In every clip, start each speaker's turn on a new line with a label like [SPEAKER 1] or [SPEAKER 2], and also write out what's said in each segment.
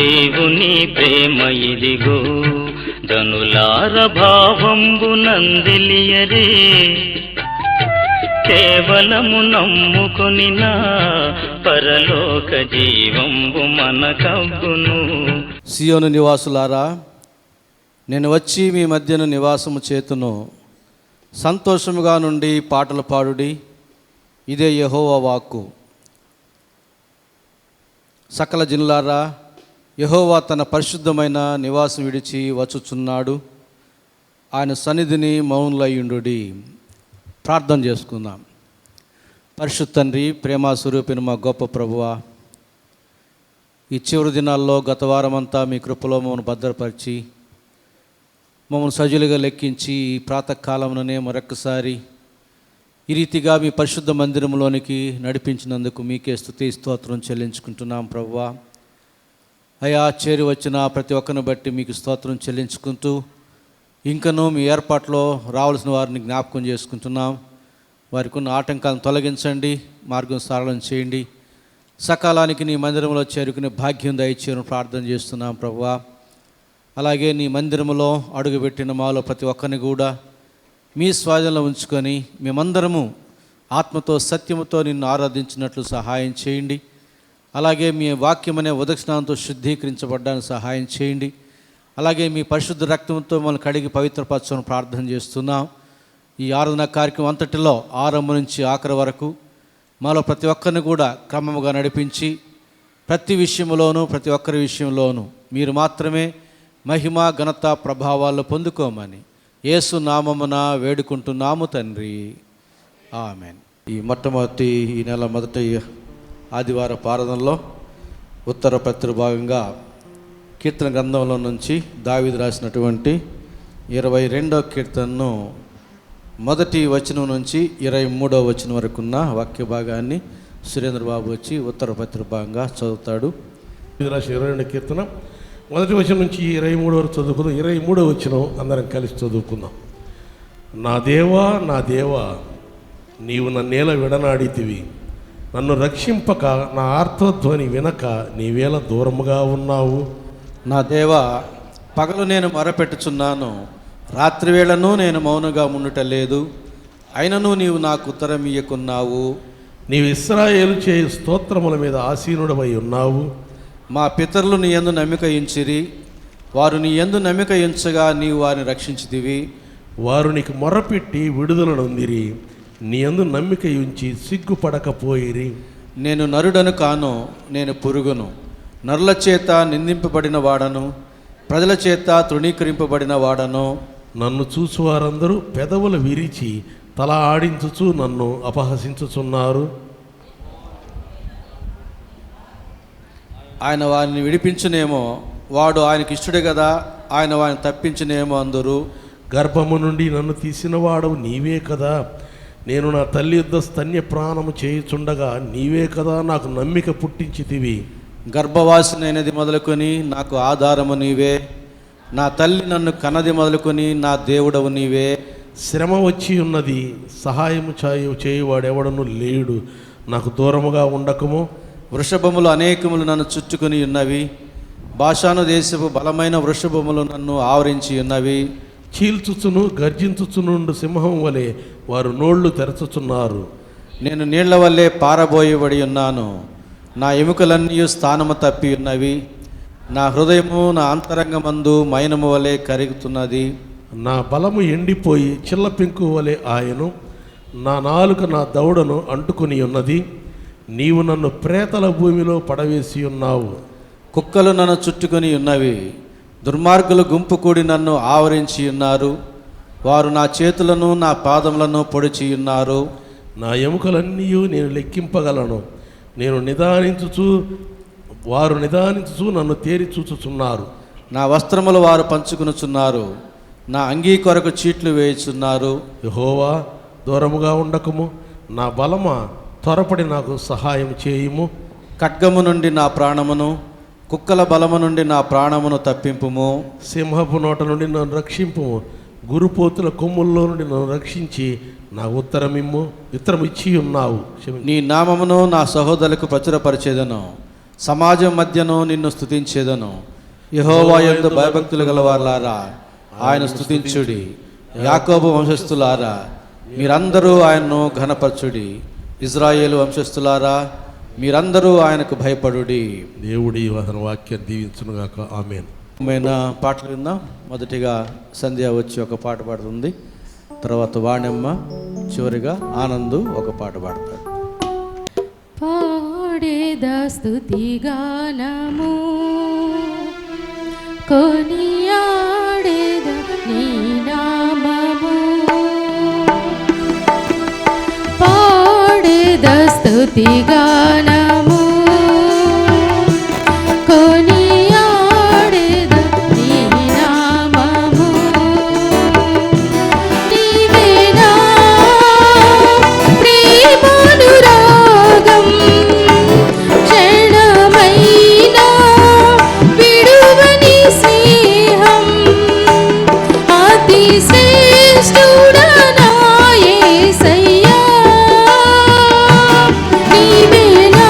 [SPEAKER 1] దేవుని ప్రేమ ఇదిగో, జనులార భావంబు నందిలియరే, కేవలము నమ్ముకొని నా పరలోక జీవంబు మనకవ్వును.
[SPEAKER 2] సియోను నివాసులారా, నేను వచ్చి మీ మధ్యన నివాసము చేతును. సంతోషముగా నుండి పాటలు పాడుడి, ఇదే యెహోవా వాక్కు. సకల జనులారా, యెహోవా తన పరిశుద్ధమైన నివాసం విడిచి వచ్చుచున్నాడు. ఆయన సన్నిధిని మౌనులయ్యుండుడి. ప్రార్థన చేసుకుందాం. పరిశుద్ధ తండ్రి, ప్రేమ స్వరూపిన మా గొప్ప ప్రభువా, ఈ చివరి దినాల్లో గత వారమంతా మీ కృపలో మమ్మల్ని భద్రపరిచి మమ్మల్ని సజీలుగా లెక్కించి ఈ ప్రాతకాలంలోనే మరొక్కసారి ఈ రీతిగా మీ పరిశుద్ధ మందిరంలోనికి నడిపించినందుకు మీకే స్తుతి స్తోత్రం చెల్లించుకుంటున్నాం ప్రభువా. అయా, చేరి వచ్చిన ప్రతి ఒక్కరిని బట్టి మీకు స్తోత్రం చెల్లించుకుంటూ ఇంకనూ మీ ఏర్పాట్లో రావాల్సిన వారిని జ్ఞాపకం చేసుకుంటున్నాం. వారికి ఉన్న ఆటంకాలను తొలగించండి, మార్గం సరళం చేయండి. సకాలానికి నీ మందిరంలో చేరుకునే భాగ్యం దయచేయని ప్రార్థన చేస్తున్నాం ప్రభువా. అలాగే నీ మందిరంలో అడుగుపెట్టిన మాలో ప్రతి ఒక్కరిని కూడా మీ స్వాధీనంలో ఉంచుకొని మేమందరము ఆత్మతో సత్యముతో నిన్ను ఆరాధించినట్లు సహాయం చేయండి. అలాగే మీ వాక్యం అనే ఉదక్షణంతో శుద్ధీకరించబడ్డానికి సహాయం చేయండి. అలాగే మీ పరిశుద్ధ రక్తంతో మనల్ని కడిగి పవిత్రపరచని ప్రార్థన చేస్తున్నాం. ఈ ఆరాధన కార్యక్రమం అంతటిలో ఆరంభం నుంచి ఆఖరి వరకు మాలో ప్రతి ఒక్కరిని కూడా క్రమముగా నడిపించి ప్రతి విషయంలోనూ ప్రతి ఒక్కరి విషయంలోనూ మీరు మాత్రమే మహిమ ఘనత ప్రభావాలు పొందుకోమని యేసు నామమున వేడుకుంటున్నాము తండ్రి, ఆమెన్. ఈ నెల మొదటి ఆదివార ఆరాధనలో ఉత్తర ప్రతి భాగంగా కీర్తన గ్రంథంలో నుంచి దావీదు రాసినటువంటి 22వ కీర్తనను మొదటి వచనం నుంచి 23వ వచనం వరకు ఉన్న వాక్య భాగాన్ని సురేంద్రబాబు వచ్చి ఉత్తర ప్రతి భాగంగా చదువుతాడు.
[SPEAKER 3] రాసిన 22వ కీర్తన మొదటి వచనం నుంచి 23 వరకు చదువుకుందాం. 23వ వచనం అందరం కలిసి చదువుకుందాం. నా దేవా, నా దేవా, నీవు నన్నేల విడనాడితివి, నన్ను రక్షింపక నా ఆర్తధ్వని వినక నీవేళ దూరముగా ఉన్నావు.
[SPEAKER 2] నా దేవా, పగలు నేను మొరపెట్టుచున్నాను, రాత్రివేళను నేను మౌనంగా ఉండుటలేదు. అయినను నీవు నాకు ఉత్తరం ఇయ్యకున్నావు.
[SPEAKER 3] నీవు ఇశ్రాయేలు చేయు స్తోత్రముల మీద ఆసీనుడవై ఉన్నావు.
[SPEAKER 2] మా పితరులు నీ యందు నమ్మిక ఉంచిరి, వారు నీ యందు నమ్మిక ఉంచగా నీవు వారిని రక్షించితివి.
[SPEAKER 3] వారు నీకు మొర్రపెట్టి విడుదల నొందిరి, నీ యందు నమ్మిక ఉంచి సిగ్గుపడకపోయిరి.
[SPEAKER 2] నేను నరుడను కాను, నేను పురుగును, నరుల చేత నిందింపబడిన వాడను, ప్రజల చేత తృణీకరింపబడిన వాడను.
[SPEAKER 3] నన్ను చూసువారందరూ పెదవులు విరిచి తల ఆడించుచు నన్ను అపహసించుచున్నారు.
[SPEAKER 2] ఆయన వారిని విడిపించునేమో, వాడు ఆయనకి ఇష్టడే కదా, ఆయన వారిని తప్పించునేమో అందరూ.
[SPEAKER 3] గర్భము నుండి నన్ను తీసిన వాడవు నీవే కదా, నేను నా తల్లి యుద్ధ స్తన్య ప్రాణము చేయుచుండగా నీవే కదా నాకు నమ్మిక పుట్టించితివి.
[SPEAKER 2] గర్భవాసినైనది మొదలుకొని నాకు ఆధారము నీవే, నా తల్లి నన్ను కన్నది మొదలుకొని నా దేవుడవు నీవే.
[SPEAKER 3] శ్రమ వచ్చి ఉన్నది, సహాయము చేయువాడెవడను లేడు, నాకు దూరముగా ఉండకము.
[SPEAKER 2] వృషభములు అనేకములు నన్ను చుట్టుకొని ఉన్నవి, బాషాను దేశపు బలమైన వృషభములు నన్ను ఆవరించి ఉన్నవి.
[SPEAKER 3] చీల్చుచును గర్జించుచునుండు సింహం వలె వారు నోళ్లు తెరచుచున్నారు.
[SPEAKER 2] నేను నీళ్ల వల్లే పారబోయబడి ఉన్నాను, నా ఎముకలన్నీ స్థానము తప్పి ఉన్నవి. నా హృదయము నా అంతరంగమందు మైనము వలె కరుగుతున్నది.
[SPEAKER 3] నా బలము ఎండిపోయి చిల్లపెంకు వలె ఆయను, నా నాలుక నా దవడను అంటుకొని ఉన్నది. నీవు నన్ను ప్రేతల భూమిలో పడవేసి ఉన్నావు.
[SPEAKER 2] కుక్కలు నన్ను చుట్టుకొని ఉన్నవి, దుర్మార్గులు గుంపు కూడి నన్ను ఆవరించి ఉన్నారు. వారు నా చేతులను నా పాదములను పొడిచి ఉన్నారు.
[SPEAKER 3] నా ఎముకలన్నీ నేను లెక్కింపగలను. వారు నిదానించుచు నన్ను తేరి చూచుచున్నారు.
[SPEAKER 2] నా వస్త్రములు వారు పంచుకునుచున్నారు, నా అంగీ కొరకు చీట్లు వేయుచున్నారు.
[SPEAKER 3] యెహోవా, దూరముగా ఉండకము, నా బలమా త్వరపడి నాకు సహాయం చేయుము.
[SPEAKER 2] ఖడ్గము నుండి నా ప్రాణమును, కుక్కల బలము నుండి నా ప్రాణమును తప్పింపుము.
[SPEAKER 3] సింహపు నోట నుండి నన్ను రక్షింపుము. గురుపోతుల కొమ్ముల్లో నుండి నన్ను రక్షించి నా ఉత్తరం ఇచ్చి ఉన్నావు.
[SPEAKER 2] నీ నామమును నా సహోదరులకు ప్రచురపరిచేదను, సమాజం మధ్యను నిన్ను స్తుతించేదను. యెహోవా యందు భయభక్తులు గలవారులారా ఆయన స్తుతించుడి. యాకోబు వంశస్థులారా మీరందరూ ఆయన్ను ఘనపరచుడి. ఇజ్రాయేలు వంశస్థులారా మీరందరూ ఆయనకు భయపడుడి.
[SPEAKER 3] దేవుడి వదన వాక్యం దీవించునుగాక. ఆమేన్.
[SPEAKER 2] పాటలు విందాం. మొదటిగా సంధ్య వచ్చి ఒక పాట పాడుతుంది, తర్వాత వాణెమ్మ, చివరిగా ఆనందు ఒక పాట పాడతాడు.
[SPEAKER 4] పాడేదా స్తుతి గానము, కొనియాడేదా నీ నామము. పాడేదా స్తుతి గానము, కొనియాడేదా నీ నామము. నీవేనా ప్రేమానురాగం, క్షణమైనా విడువని స్నేహం. అతి శ్రేష్ఠుడా నా యేసయ్యా, నీవేనా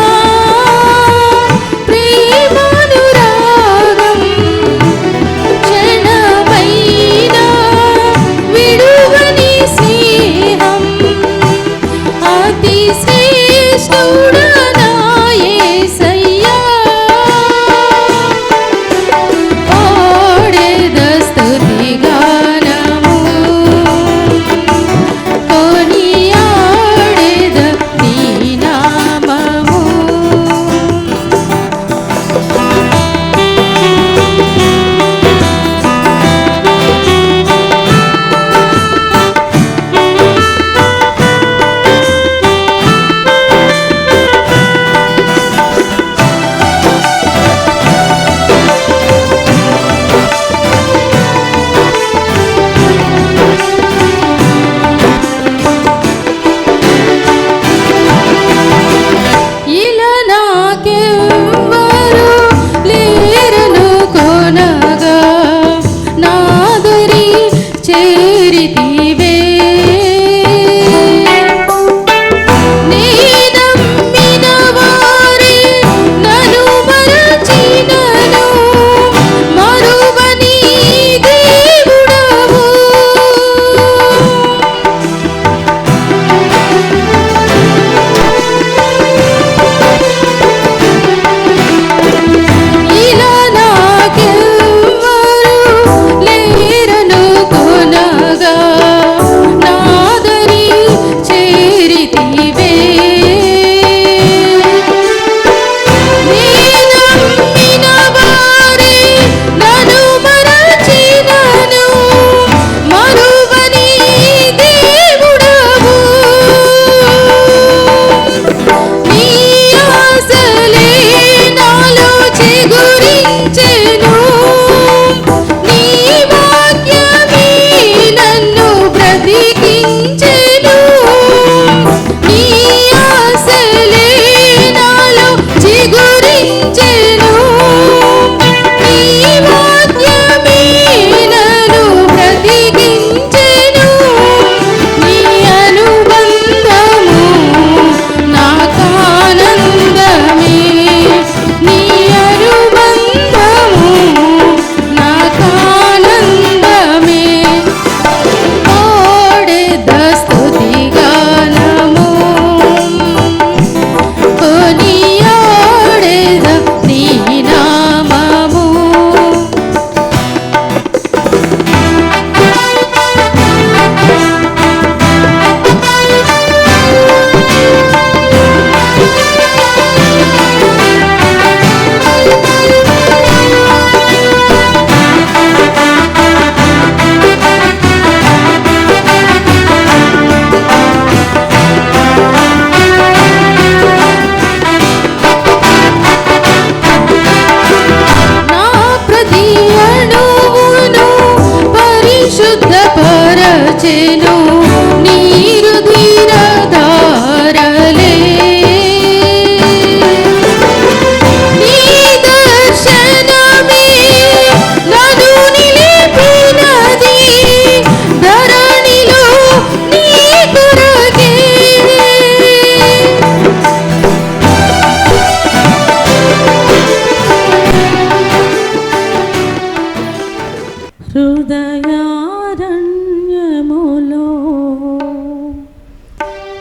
[SPEAKER 4] హృదయారణ్యములో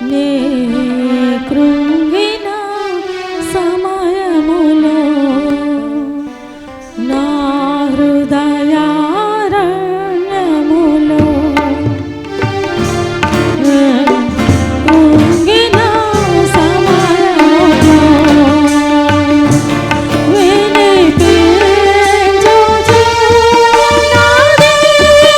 [SPEAKER 4] నే కృంగిన సమయములో నా హృదయారణ్యములో కృంగిన సమయములో వినిపించుచున్నది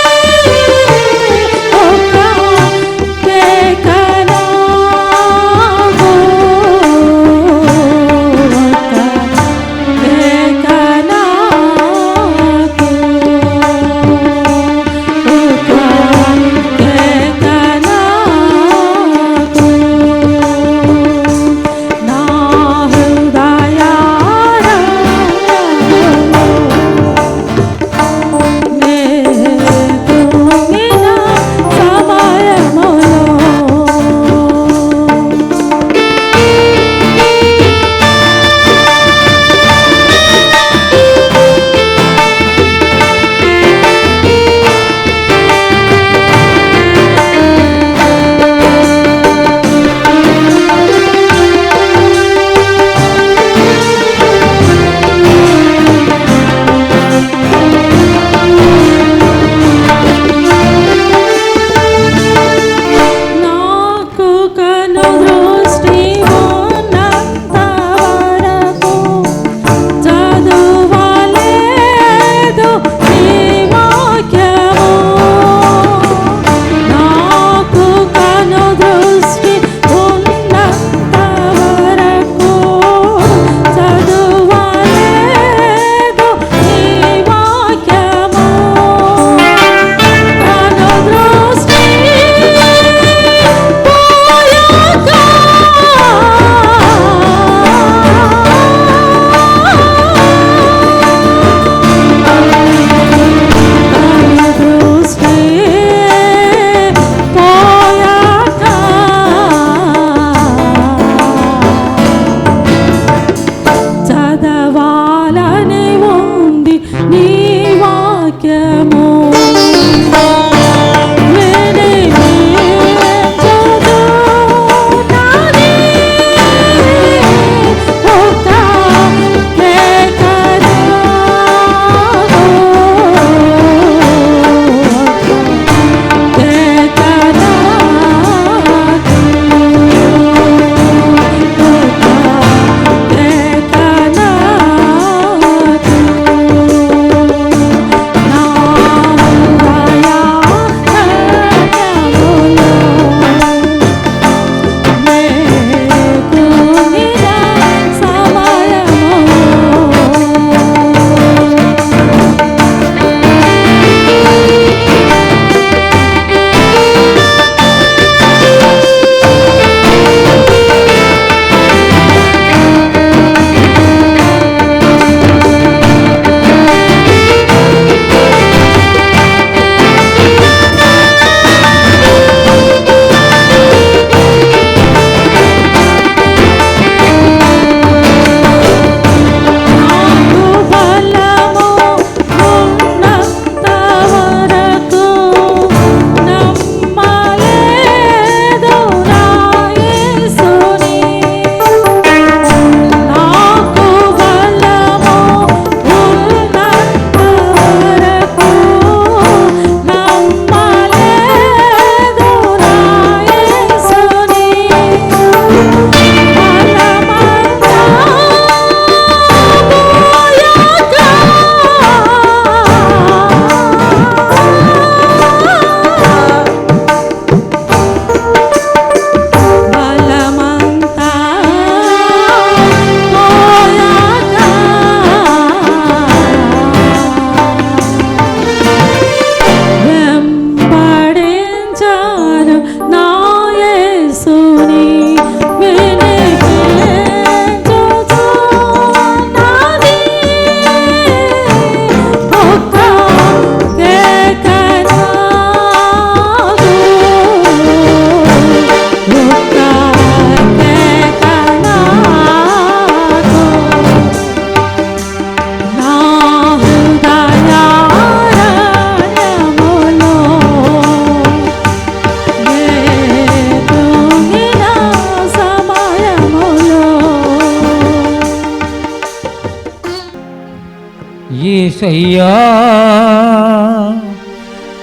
[SPEAKER 5] యేసయ్యా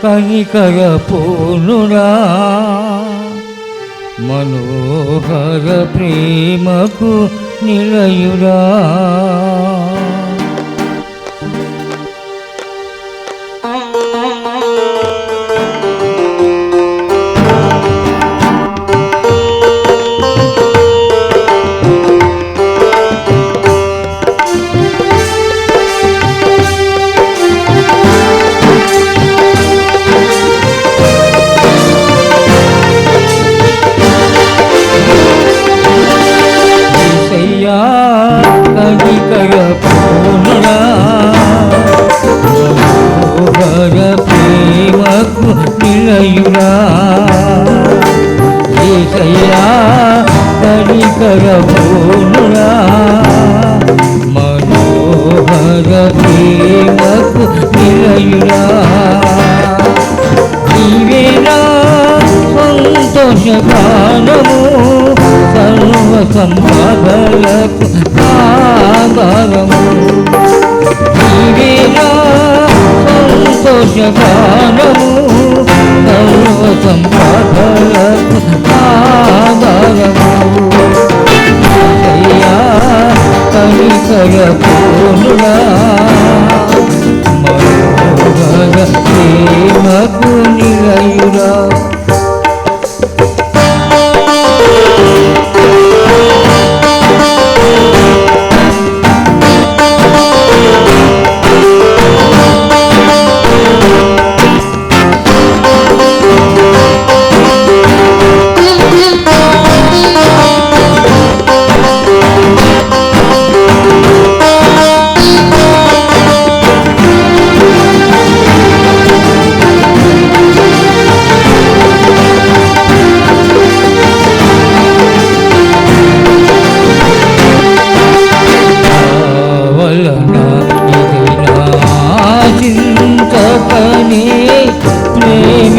[SPEAKER 5] కనికర పూర్ణుడా మనోహర ప్రేమకు నిలయుడా కనికర పూర్ణుడా మనోహర ప్రేమకు నిలయుడా యేసయ్యా కనికర పూర్ణుడా మనోహర ప్రేమకు నిలయుడా నీవేనా సంతోషగానము సర్వ సంపదలకు ఆధారము నీవేనా సంతోషగానము సర్వ సంపదలకు ఆధారము యేసయ్యా కనికర పూర్ణుడా మనోహర ప్రేమకు నిలయుడా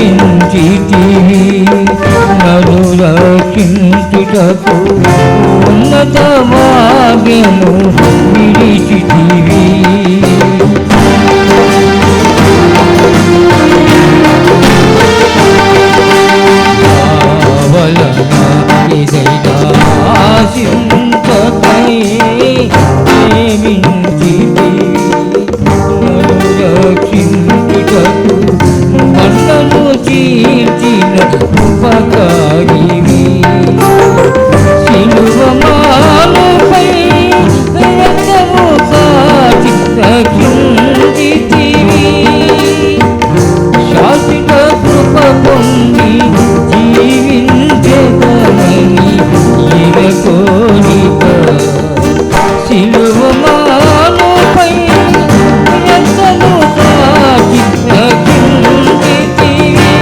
[SPEAKER 5] ప్రేమించితివి నన్ను రక్షించుటకు ఉన్నత భాగ్యము విడిచితివి ఆశించకై ప్రేమించితివి రక్షించుటకు మన్నను చీల్చిన ఉపకారివి సిలువ మానుపై రక్తము కాచి రక్షించితివి శాశ్వత కృప పొంది జీవించెదనని ఎరకోనిక సిలువ మానుపై రక్తము కాచి రక్షించితివి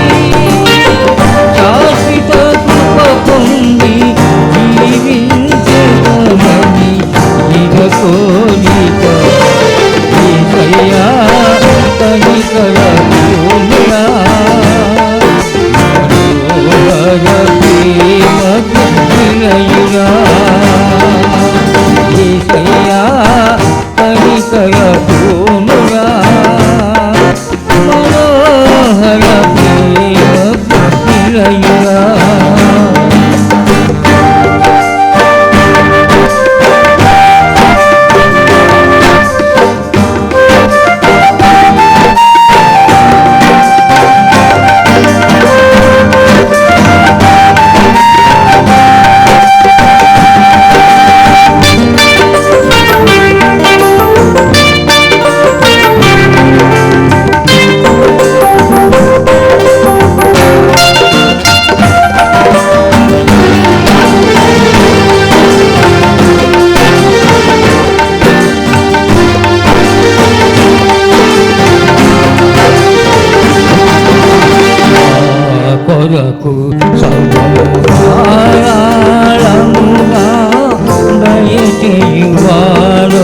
[SPEAKER 5] శాశ్వత కృప పొంది జీవించెదనని ఎరకోనిక యేసయ్యా కనికర పూర్ణుడా మనోహర ప్రేమకు నిలయుడా యేసయ్యా కనికర పూర్ణుడా మనోహర ప్రేమకు నిలయుడా కొరకు సర్వముగా దయచేయువాడు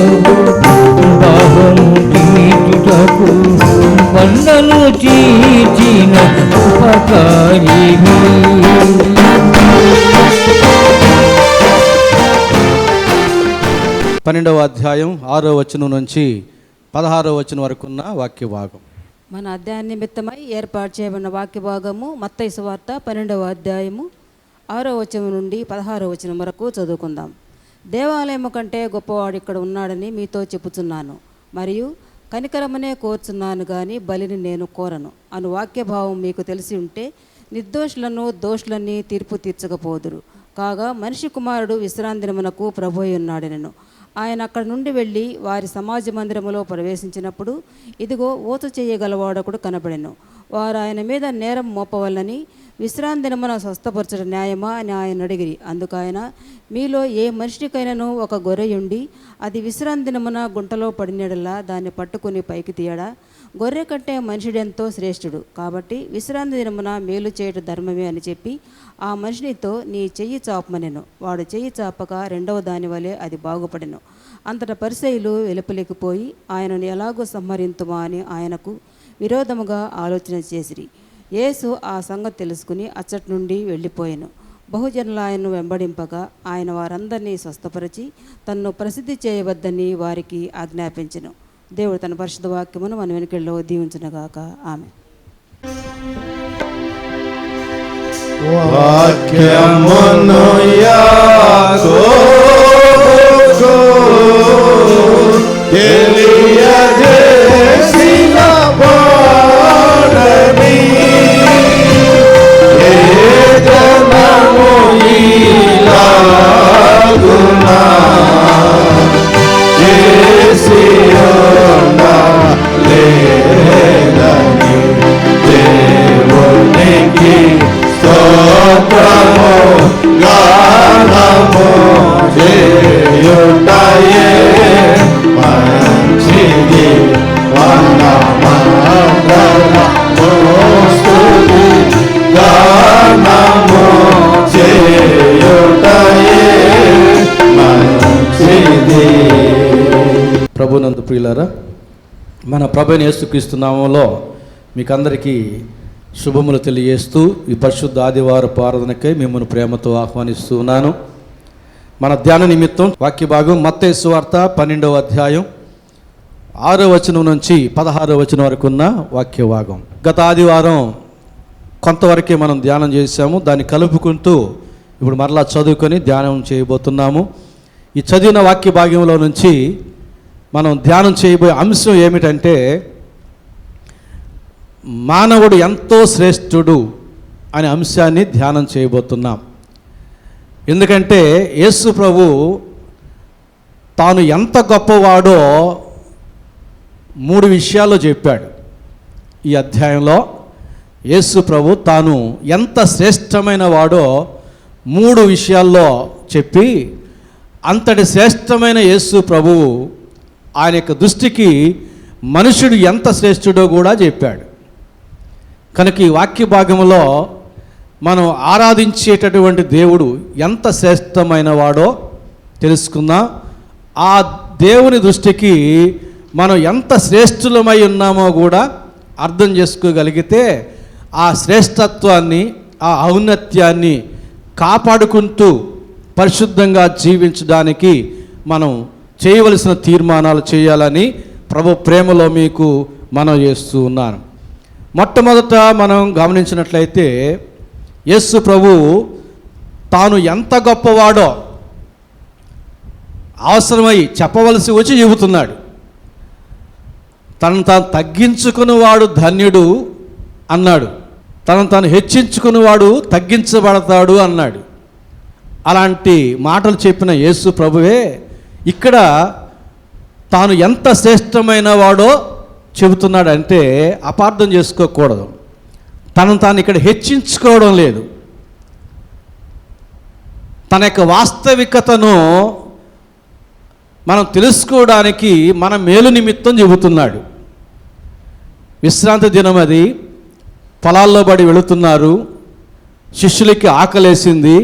[SPEAKER 5] భావము తీర్చుటకు వందను తీర్చిన ఉపకారివి
[SPEAKER 2] 12వ అధ్యాయం 6వ వచనం నుంచి 16వ వచనం వరకు ఉన్న వాక్య భాగం.
[SPEAKER 6] మన అధ్యాయ నిమిత్తమై ఏర్పాటు చేయబడిన వాక్య భాగము మత్తయి సువార్త 12వ అధ్యాయము 6వ వచనం నుండి 16వ వచనం వరకు చదువుకుందాం. దేవాలయము కంటే గొప్పవాడు ఇక్కడ ఉన్నాడని మీతో చెప్పుచున్నాను, మరియు కనికరమనే కోరుచున్నాను కానీ బలిని నేను కోరను అను వాక్యభావం మీకు తెలిసి ఉంటే నిర్దోషులను దోషులని తీర్పు తీర్చకపోదురు. కాగా మనిషి కుమారుడు విశ్రాంతి దినమునకు ప్రభువై ఉన్నాడెనను. ఆయన అక్కడి నుండి వెళ్ళి వారి సమాజ మందిరములో ప్రవేశించినప్పుడు ఇదిగో ఊచ చేయగలవాడొకడు కనబడెను. వారు ఆయన మీద నేరం మోపవల్లని విశ్రాంతి దినమున స్వస్థపరచడం న్యాయమా అని ఆయన అడిగిరి. అందుకు ఆయన, మీలో ఏ మనిషికైనాను ఒక గొర్రెయుండి అది విశ్రాంతి దినమున గుంటలో పడినడల్లా దాన్ని పట్టుకుని పైకి తీయడా? గొర్రె కంటే మనుషుడెంతో శ్రేష్ఠుడు. కాబట్టి విశ్రాంతి దినమున మేలు చేయట ధర్మమే అని చెప్పి ఆ మనిషినితో, నీ చెయ్యి చాపమనెను. వాడు చెయ్యి చాపక రెండవ దాని వలె అది బాగుపడెను. అంతటా పరిసయ్యులు వెలుపలికిపోయి ఆయనను ఎలాగో సంహరింతుమా అని ఆయనకు విరోధముగా ఆలోచన చేసిరి. యేసు ఆ సంగతి తెలుసుకుని అచ్చటి నుండి వెళ్ళిపోయాను. బహుజనులు ఆయన్ను వెంబడింపగా ఆయన వారందరినీ స్వస్థపరిచి తన్ను ప్రసిద్ధి చేయవద్దని వారికి ఆజ్ఞాపించెను. దేవుడు తన పరిశుద్ధ వాక్యమును మన వెనుకల్లో దీవించునుగాక. ఆమె
[SPEAKER 7] వాక్యమును యాకోబుకు తెలియజేసిన వాడని ఏ జనము ఇలాగునా చేసియుండలేదని దేవునికి స్తోత్రము గానము చేయుటయే మంచిది. స్తుతి గానము చేయుటయే మంచిది.
[SPEAKER 2] ప్రభునందు ప్రియులారా, మన ప్రభువైన యేసుక్రీస్తు నామములో మీకందరికీ శుభములు తెలియజేస్తూ ఈ పరిశుద్ధ ఆదివారపు ఆరాధనకై మిమ్మల్ని ప్రేమతో ఆహ్వానిస్తూ ఉన్నాను. మన ధ్యాన నిమిత్తం వాక్య భాగం మత్తయి సువార్త 12వ అధ్యాయం 6వ వచనం నుంచి 16వ వచనం వరకు ఉన్న వాక్య భాగం. గత ఆదివారం కొంతవరకే మనం ధ్యానం చేశాము. దాన్ని కలుపుకుంటూ ఇప్పుడు మరలా చదువుకొని ధ్యానం చేయబోతున్నాము. ఈ చదివిన వాక్య భాగంలో నుంచి మనం ధ్యానం చేయబోయే అంశం ఏమిటంటే, మానవుడు ఎంతో శ్రేష్ఠుడు అనే అంశాన్ని ధ్యానం చేయబోతున్నాం. ఎందుకంటే యేసు ప్రభు తాను ఎంత గొప్పవాడో 3 విషయాల్లో చెప్పాడు. ఈ అధ్యాయంలో యేసు ప్రభు తాను ఎంత శ్రేష్టమైన వాడో 3 విషయాల్లో చెప్పి, అంతటి శ్రేష్టమైన యేసు ప్రభువు ఆయన యొక్క దృష్టికి మనుషుడు ఎంత శ్రేష్ఠుడో కూడా చెప్పాడు. కనుక ఈ వాక్య భాగంలో మనం ఆరాధించేటటువంటి దేవుడు ఎంత శ్రేష్టమైన వాడో తెలుసుకుందాం. ఆ దేవుని దృష్టికి మనం ఎంత శ్రేష్ఠులమై ఉన్నామో కూడా అర్థం చేసుకోగలిగితే ఆ శ్రేష్టత్వాన్ని, ఆ ఔన్నత్యాన్ని కాపాడుకుంటూ పరిశుద్ధంగా జీవించడానికి మనం చేయవలసిన తీర్మానాలు చేయాలని ప్రభు ప్రేమలో మీకు మనవి చేస్తూ ఉన్నాను. మొట్టమొదట మనం గమనించినట్లయితే యేసు ప్రభు తాను ఎంత గొప్పవాడో అవసరమై చెప్పవలసి వచ్చి చెబుతున్నాడు. తనను తాను తగ్గించుకునేవాడు ధన్యుడు అన్నాడు. తనను తాను హెచ్చించుకునేవాడు తగ్గించబడతాడు అన్నాడు. అలాంటి మాటలు చెప్పిన యేసు ప్రభువే ఇక్కడ తాను ఎంత శ్రేష్టమైన వాడో చెబుతున్నాడంటే అపార్థం చేసుకోకూడదు. తనను తాను ఇక్కడ హెచ్చించుకోవడం లేదు. తన యొక్క వాస్తవికతను మనం తెలుసుకోవడానికి మన మేలు నిమిత్తం చెబుతున్నాడు. విశ్రాంతి దినం అది, పొలాల్లో పడి వెళుతున్నారు. శిష్యులకి ఆకలేసింది,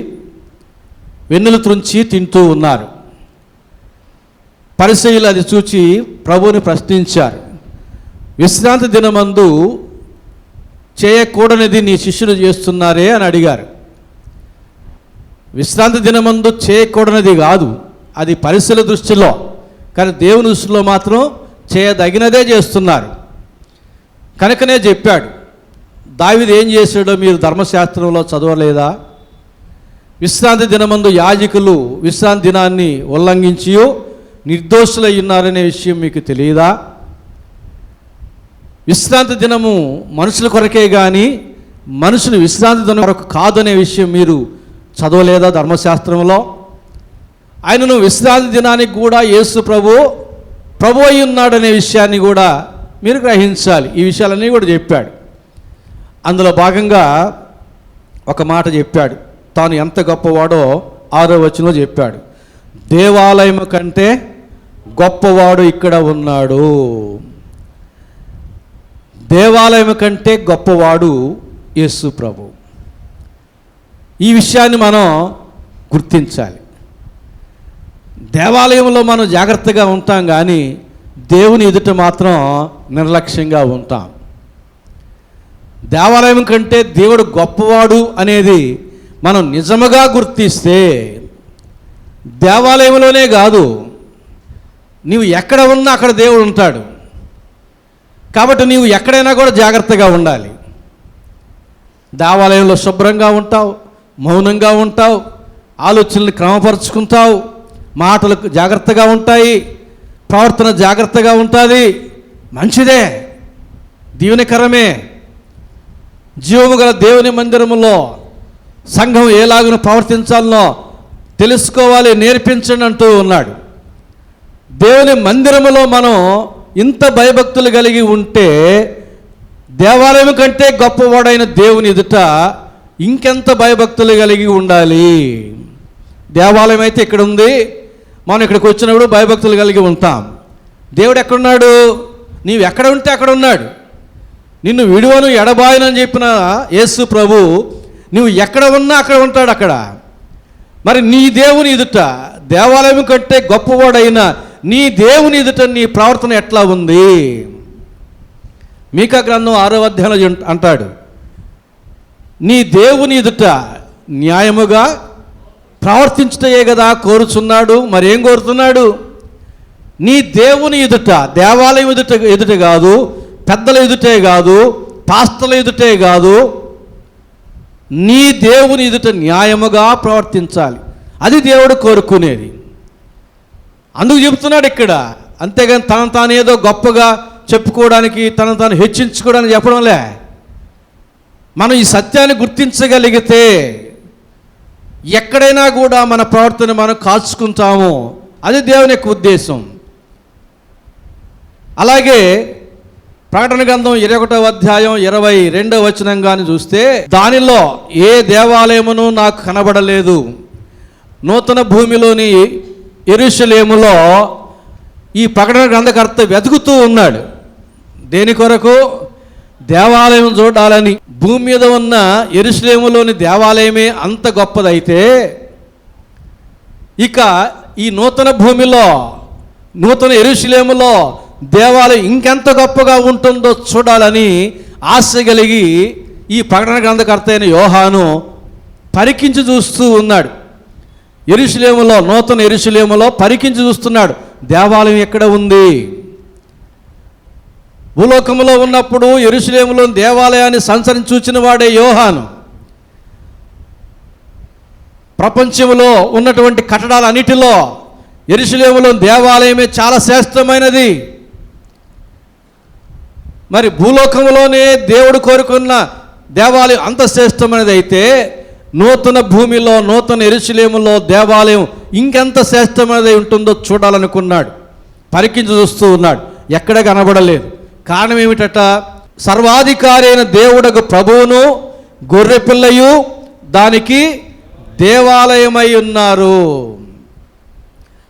[SPEAKER 2] వెన్నులు త్రుంచి తింటూ ఉన్నారు. పరిసయ్యులు అది చూచి ప్రభువుని ప్రశ్నించారు. విశ్రాంతి దినమందు చేయకూడనిది నీ శిష్యులు చేస్తున్నారే అని అడిగారు. విశ్రాంతి దినమందు చేయకూడనిది కాదు, అది పరిసయ్యుల దృష్టిలో, కానీ దేవుని దృష్టిలో మాత్రం చేయదగినదే చేస్తున్నారు. కనుకనే చెప్పాడు, దావీదు ఏం చేశాడో మీరు ధర్మశాస్త్రంలో చదవలేదా? విశ్రాంతి దినమందు యాజకులు విశ్రాంతి దినాన్ని ఉల్లంఘించి నిర్దోషులై ఉన్నారనే విషయం మీకు తెలియదా? విశ్రాంతి దినము మనుషుల కొరకే కానీ మనుషులు విశ్రాంతి దినం కొరకు కాదనే విషయం మీరు చదవలేదా ధర్మశాస్త్రంలో? ఆయనను విశ్రాంతి దినానికి కూడా యేసు ప్రభు అయి ఉన్నాడనే విషయాన్ని కూడా మీరు గ్రహించాలి. ఈ విషయాలన్నీ కూడా చెప్పాడు. అందులో భాగంగా ఒక మాట చెప్పాడు, తాను ఎంత గొప్పవాడో 6వ వచనంలో చెప్పాడు, దేవాలయం కంటే గొప్పవాడు ఇక్కడ ఉన్నాడు. దేవాలయం కంటే గొప్పవాడు యేసు ప్రభు. ఈ విషయాన్ని మనం గుర్తించాలి. దేవాలయంలో మనం జాగ్రత్తగా ఉంటాం కానీ దేవుని ఎదుట మాత్రం నిర్లక్ష్యంగా ఉంటాం. దేవాలయం కంటే దేవుడు గొప్పవాడు అనేది మనం నిజముగా గుర్తిస్తే దేవాలయంలోనే కాదు, నీవు ఎక్కడ ఉన్నా అక్కడ దేవుడు ఉంటాడు. కాబట్టి నీవు ఎక్కడైనా కూడా జాగ్రత్తగా ఉండాలి. దేవాలయంలో శుభ్రంగా ఉంటావు, మౌనంగా ఉంటావు, ఆలోచనలు క్రమపరుచుకుంటావు, మాటలు జాగ్రత్తగా ఉంటాయి, ప్రవర్తన జాగ్రత్తగా ఉంటుంది. మంచిదే, దీవెనకరమే. జీవము గల దేవుని మందిరములో సంఘం ఎలాగను ప్రవర్తించాలనో తెలుసుకోవాలి, నేర్పించండి అంటూ ఉన్నాడు. దేవుని మందిరములో మనం ఇంత భయభక్తులు కలిగి ఉంటే దేవాలయం కంటే గొప్పవాడైన దేవుని ఎదుట ఇంకెంత భయభక్తులు కలిగి ఉండాలి. దేవాలయం అయితే ఇక్కడ ఉంది, మనం ఇక్కడికి వచ్చినప్పుడు భయభక్తులు కలిగి ఉంటాం. దేవుడు ఎక్కడున్నాడు? నీవు ఎక్కడ ఉంటే అక్కడ ఉన్నాడు. నిన్ను విడువను ఎడబాయనని చెప్పిన యేసు ప్రభు నువ్వు ఎక్కడ ఉన్నా అక్కడ ఉంటాడు. అక్కడ మరి నీ దేవుని ఎదుట, దేవాలయం కంటే గొప్పవాడైన నీ దేవుని ఎదుట నీ ప్రవర్తన ఎట్లా ఉంది? మీకా గ్రంథం 6వ అధ్యాయంలో అంటాడు, నీ దేవుని ఎదుట న్యాయముగా ప్రవర్తించుటయే కదా కోరుచున్నాడు. మరేం కోరుతున్నాడు? నీ దేవుని ఎదుట, దేవాలయం ఎదుట కాదు, పెద్దల ఎదుటే కాదు, పాస్తల ఎదుటే కాదు, నీ దేవుని ఎదుట న్యాయముగా ప్రవర్తించాలి. అది దేవుడు కోరుకునేది. అందుకు చెబుతున్నాడు ఇక్కడ. అంతేగాని తను తాను ఏదో గొప్పగా చెప్పుకోవడానికి, తను తాను హెచ్చించుకోవడానికి చెప్పడంలే. మనం ఈ సత్యాన్ని గుర్తించగలిగితే ఎక్కడైనా కూడా మన ప్రవర్తన మనం కాల్చుకుంటాము. అది దేవుని యొక్క ఉద్దేశం. అలాగే ప్రకటన గ్రంథం 21వ అధ్యాయం 22వ వచనం కానీ చూస్తే, దానిలో ఏ దేవాలయమును నాకు కనబడలేదు. నూతన భూమిలోని యెరూషలేములో ఈ ప్రకటన గ్రంథకర్త వెతుకుతూ ఉన్నాడు. దేని కొరకు? దేవాలయం చూడాలని. భూమి మీద ఉన్న యెరూషలేములోని దేవాలయమే అంత గొప్పదైతే ఇక ఈ నూతన భూమిలో, నూతన యెరూషలేములో దేవాలయం ఇంకెంత గొప్పగా ఉంటుందో చూడాలని ఆశ కలిగి ఈ ప్రకటన గ్రంథకర్త అయిన యోహాను పరికించి చూస్తూ ఉన్నాడు. యెరూషలేములో, నూతన యెరూషలేములో పరికించి చూస్తున్నాడు, దేవాలయం ఎక్కడ ఉంది. భూలోకములో ఉన్నప్పుడు యెరూషలేములో దేవాలయాన్ని సంచరించి చూచిన వాడే యోహాను. ప్రపంచంలో ఉన్నటువంటి కట్టడాలన్నిటిలో యెరూషలేములో దేవాలయమే చాలా శ్రేష్టమైనది. మరి భూలోకంలోనే దేవుడు కోరుకున్న దేవాలయం అంత శ్రేష్టమైనది అయితే నూతన భూమిలో, నూతన యెరూషలేములో దేవాలయం ఇంకెంత శ్రేష్టమైనది ఉంటుందో చూడాలనుకున్నాడు. పరికించి చూస్తూ ఉన్నాడు, ఎక్కడ కనబడలేదు. కారణం ఏమిటట? సర్వాధికారి అయిన దేవుడకు ప్రభువును గొర్రెపిల్లయు దానికి దేవాలయమై ఉన్నారు.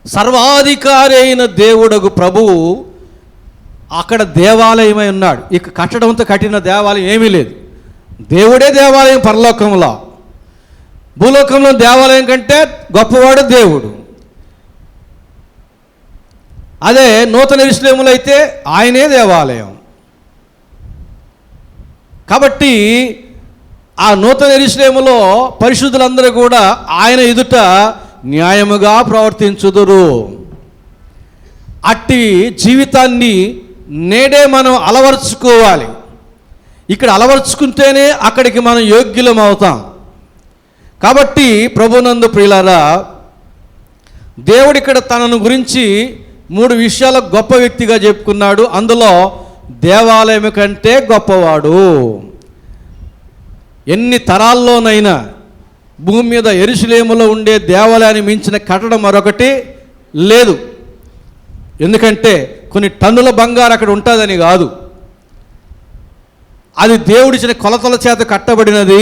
[SPEAKER 2] సర్వాధికారి అయిన దేవుడకు ప్రభువు అక్కడ దేవాలయమై ఉన్నాడు. ఇక కట్టడంతో కట్టిన దేవాలయం ఏమీ లేదు. దేవుడే దేవాలయం పరలోకంలో. భూలోకంలో దేవాలయం కంటే గొప్పవాడు దేవుడు. అదే నూతన యెరూషలేములో అయితే ఆయనే దేవాలయం. కాబట్టి ఆ నూతన యెరూషలేములో పరిశుద్ధులందరూ కూడా ఆయన ఎదుట న్యాయముగా ప్రవర్తించుదురు. అట్టి జీవితాన్ని నేడే మనం అలవర్చుకోవాలి. ఇక్కడ అలవర్చుకుంటేనే అక్కడికి మనం యోగ్యులం అవుతాం. కాబట్టి ప్రభునందు ప్రియులారా, దేవుడు ఇక్కడ తనను గురించి 3 విషయాల గొప్ప వ్యక్తిగా చెప్పుకున్నాడు. అందులో దేవాలయం కంటే గొప్పవాడు. ఎన్ని తరాల్లోనైనా భూమి మీద యెరూషలేములో ఉండే దేవాలయాన్ని మించిన కట్టడం మరొకటి లేదు. ఎందుకంటే కొన్ని టన్నుల బంగారు అక్కడ ఉంటుందని కాదు, అది దేవుడిచ్చిన కొలతల చేత కట్టబడినది.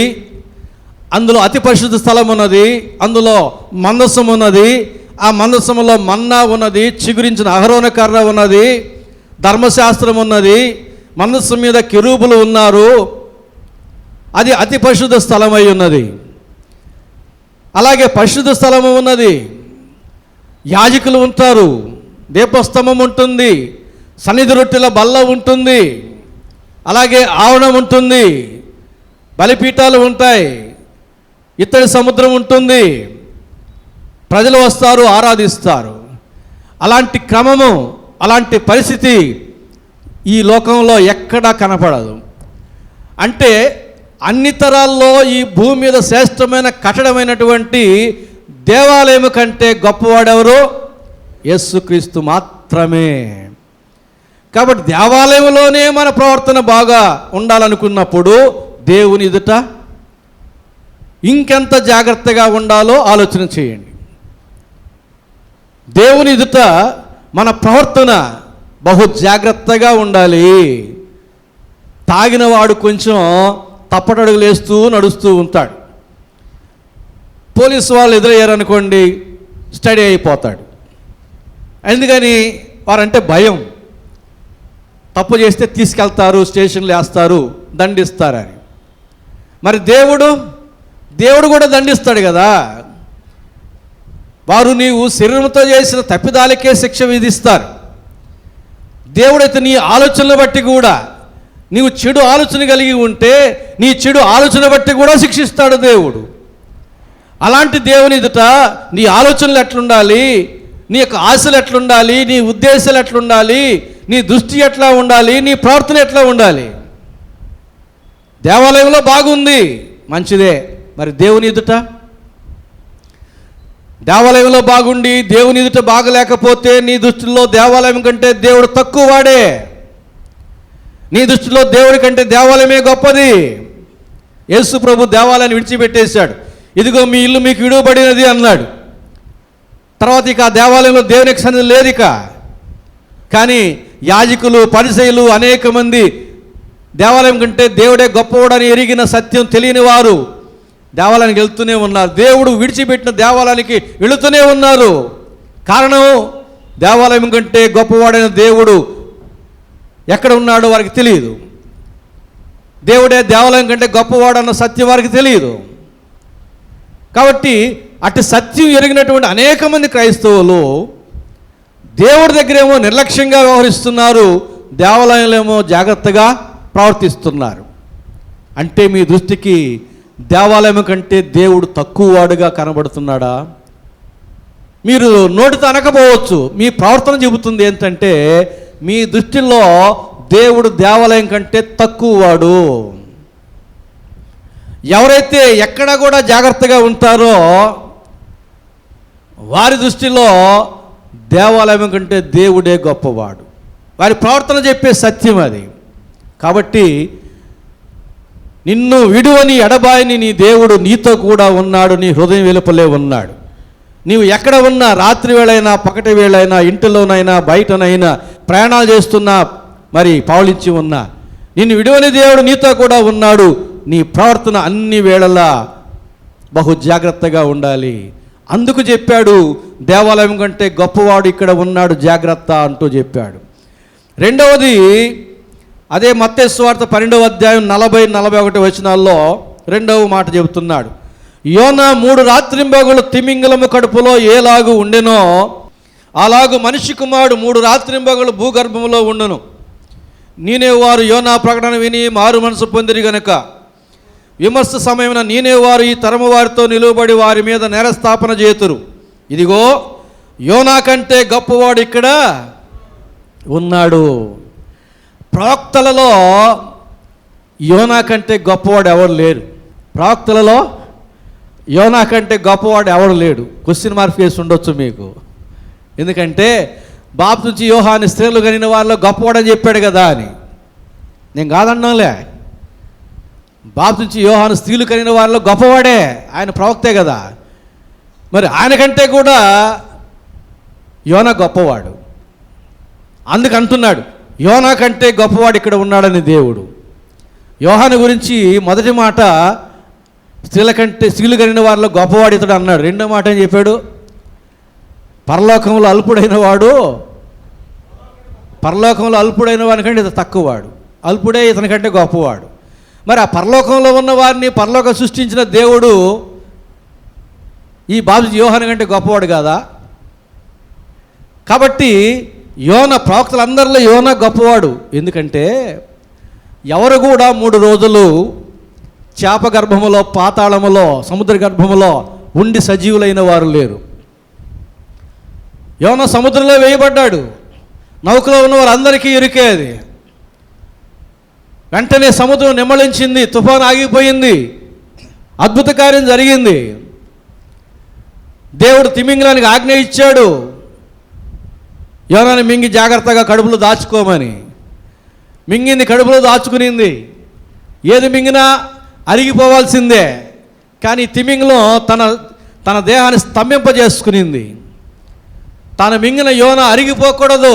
[SPEAKER 2] అందులో అతి పరిశుద్ధ స్థలం ఉన్నది, అందులో మందసం ఉన్నది, ఆ మందసంలో మన్నా ఉన్నది, చిగురించిన అహరోన కర్ర ఉన్నది, ధర్మశాస్త్రం ఉన్నది, మందసం మీద కెరూబులు ఉన్నారు. అది అతి పరిశుద్ధ స్థలమై ఉన్నది. అలాగే పరిశుద్ధ స్థలము ఉన్నది, యాజకులు ఉంటారు, దీపస్తంభం ఉంటుంది, సన్నిధి రొట్టెల బల్ల ఉంటుంది, అలాగే ఆవరణం ఉంటుంది, బలిపీఠాలు ఉంటాయి, ఇత్తడి సముద్రం ఉంటుంది, ప్రజలు వస్తారు, ఆరాధిస్తారు. అలాంటి క్రమము, అలాంటి పరిస్థితి ఈ లోకంలో ఎక్కడా కనపడదు. అంటే అన్ని తరాల్లో ఈ భూమి మీద శ్రేష్టమైన కట్టడమైనటువంటి దేవాలయం కంటే గొప్పవాడెవరు? యేసుక్రీస్తు మాత్రమే. కాబట్టి దేవాలయంలోనే మన ప్రవర్తన బాగా ఉండాలనుకున్నప్పుడు దేవుని ఎదుట ఇంకెంత జాగ్రత్తగా ఉండాలో ఆలోచన చేయండి. దేవుని ఎదుట మన ప్రవర్తన బహు జాగ్రత్తగా ఉండాలి. తాగినవాడు కొంచెం తప్పటడుగులు వేస్తూ నడుస్తూ ఉంటాడు. పోలీసు వాళ్ళు ఎదురయ్యారనుకోండి, స్టడీ అయిపోతాడు. ఎందుకని? వారంటే భయం. తప్పు చేస్తే తీసుకెళ్తారు, స్టేషన్లు వేస్తారు, దండిస్తారని. మరి దేవుడు కూడా దండిస్తాడు కదా. వారు నీవు శరీరంతో చేసిన తప్పిదాలకే శిక్ష విధిస్తారు. దేవుడైతే నీ ఆలోచనలు బట్టి కూడా, నీవు చెడు ఆలోచన కలిగి ఉంటే నీ చెడు ఆలోచన బట్టి కూడా శిక్షిస్తాడు దేవుడు. అలాంటి దేవుని ఎదుట నీ ఆలోచనలు ఎట్లుండాలి, నీ యొక్క ఆశలు ఎట్లుండాలి, నీ ఉద్దేశాలు ఎట్లుండాలి, నీ దృష్టి ఎట్లా ఉండాలి, నీ ప్రవర్తన ఎట్లా ఉండాలి? దేవాలయంలో బాగుంది, మంచిదే. మరి దేవుని ఎదుట? దేవాలయంలో బాగుండి దేవుని ఎదుట బాగలేకపోతే నీ దృష్టిలో దేవాలయం కంటే దేవుడు తక్కువ వాడే. నీ దృష్టిలో దేవుడి కంటే దేవాలయమే గొప్పది. యేసు ప్రభు దేవాలయాన్ని విడిచిపెట్టేశాడు. ఇదిగో మీ ఇల్లు మీకు విడువబడినది అన్నాడు. తర్వాత ఇక ఆ దేవాలయంలో దేవునికి సన్నిధి లేదు ఇక. కానీ యాజకులు, పరిసయ్యులు అనేక మంది దేవాలయం కంటే దేవుడే గొప్పవాడని ఎరిగిన సత్యం తెలియని వారు దేవాలయానికి వెళ్తూనే ఉన్నారు. దేవుడు విడిచిపెట్టిన దేవాలయానికి వెళుతూనే ఉన్నారు. కారణం, దేవాలయం కంటే గొప్పవాడైన దేవుడు ఎక్కడ ఉన్నాడో వారికి తెలియదు. దేవుడే దేవాలయం కంటే గొప్పవాడన్న సత్యం వారికి తెలియదు. కాబట్టి అటు సత్యం ఎరిగినటువంటి అనేక మంది క్రైస్తవులు దేవుడి దగ్గరేమో నిర్లక్ష్యంగా వ్యవహరిస్తున్నారు, దేవాలయంలో ఏమో జాగ్రత్తగా ప్రవర్తిస్తున్నారు. అంటే మీ దృష్టికి దేవాలయం కంటే దేవుడు తక్కువ వాడుగా కనబడుతున్నాడా? మీరు నోటితో అనకపోవచ్చు, మీ ప్రవర్తన చెబుతుంది ఏంటంటే మీ దృష్టిలో దేవుడు దేవాలయం కంటే తక్కువ వాడు. ఎవరైతే ఎక్కడ కూడా జాగ్రత్తగా ఉంటారో వారి దృష్టిలో దేవాలయం కంటే దేవుడే గొప్పవాడు. వారి ప్రవర్తన చెప్పే సత్యం అది. కాబట్టి నిన్ను విడువని ఎడబాయని నీ దేవుడు నీతో కూడా ఉన్నాడు, నీ హృదయం వెలుపలే ఉన్నాడు. నీవు ఎక్కడ ఉన్నా, రాత్రి వేళైనా పగటి వేళైనా, ఇంటిలోనైనా బయటనైనా, ప్రయాణాలు చేస్తున్నా, మరి పౌలించి ఉన్నా, నిన్ను విడువని దేవుడు నీతో కూడా ఉన్నాడు. నీ ప్రవర్తన అన్ని వేళలా బహు జాగ్రత్తగా ఉండాలి. అందుకు చెప్పాడు, దేవాలయం కంటే గొప్పవాడు ఇక్కడ ఉన్నాడు, జాగ్రత్త అంటూ చెప్పాడు. రెండవది, అదే మత్తయి సువార్త 12వ అధ్యాయం 40-41 వచనాల్లో రెండవ మాట చెబుతున్నాడు. యోనా 3 రాత్రింబగళ్ళు తిమింగలము కడుపులో ఏలాగు ఉండెనో అలాగు మనిషి కుమారుడు 3 రాత్రింబగళ్ళు భూగర్భంలో ఉండును. నేనే వారు యోనా ప్రకటన విని మారు మనసు పొందిరి గనుక విమర్శ సమయమున నేనే వారు ఈ తరము వారితో నిలువబడి వారి మీద నేరస్థాపన చేతురు. ఇదిగో యోనా కంటే గొప్పవాడు ఇక్కడ ఉన్నాడు. ప్రవక్తలలో యోనా కంటే గొప్పవాడు ఎవరు లేరు. ప్రవక్తలలో యోనా కంటే గొప్పవాడు ఎవరు లేడు. క్వశ్చన్ మార్క్ వేసి ఉండొచ్చు మీకు. ఎందుకంటే బాప్తిస్మం యోహాను స్త్రీలు కనిన వాళ్ళలో గొప్పవాడని చెప్పాడు కదా అని. నేను కాదన్నాలే, బాప్తిస్మం యోహాను స్త్రీలు కనిన వాళ్ళలో గొప్పవాడే, ఆయన ప్రవక్తే కదా. మరి ఆయన కంటే కూడా యోనా గొప్పవాడు. అందుకు అంటున్నాడు యోనా కంటే గొప్పవాడు ఇక్కడ ఉన్నాడని దేవుడు. యోహాను గురించి మొదటి మాట స్త్రీలు కలిగిన వారిలో గొప్పవాడు ఇతడు అన్నాడు. రెండో మాట ఏం చెప్పాడు? పరలోకంలో అల్పుడైన వాడికంటే ఇతను తక్కువవాడు, అల్పుడే ఇతని కంటే గొప్పవాడు. మరి ఆ పరలోకంలో ఉన్న వారిని పరలోకం సృష్టించిన దేవుడు ఈ బాప్తిస్మం యోహాను కంటే గొప్పవాడు కాదా? కాబట్టి ప్రవక్తలందరిలో యోనా గొప్పవాడు. ఎందుకంటే ఎవరు కూడా 3 రోజులు చేప గర్భములో, పాతాళములో, సముద్ర గర్భములో ఉండి సజీవులైన వారు లేరు. యోనా సముద్రంలో వేయబడ్డాడు. నౌకలో ఉన్న వారందరికీ ఎరికే అది. వెంటనే సముద్రం నిమ్మళించింది, తుఫాను ఆగిపోయింది, అద్భుత కార్యం జరిగింది. దేవుడు తిమింగలానికి ఆజ్ఞ ఇచ్చాడు, యోనాని మింగి జాగ్రత్తగా కడుపులో దాచుకోమని. మింగింది, కడుపులో దాచుకునింది. ఏది మింగినా అరిగిపోవాల్సిందే. కానీ తిమింగలం తన దేహాన్ని స్తంభింపజేసుకునింది. తాను మింగిన యోన అరిగిపోకూడదు,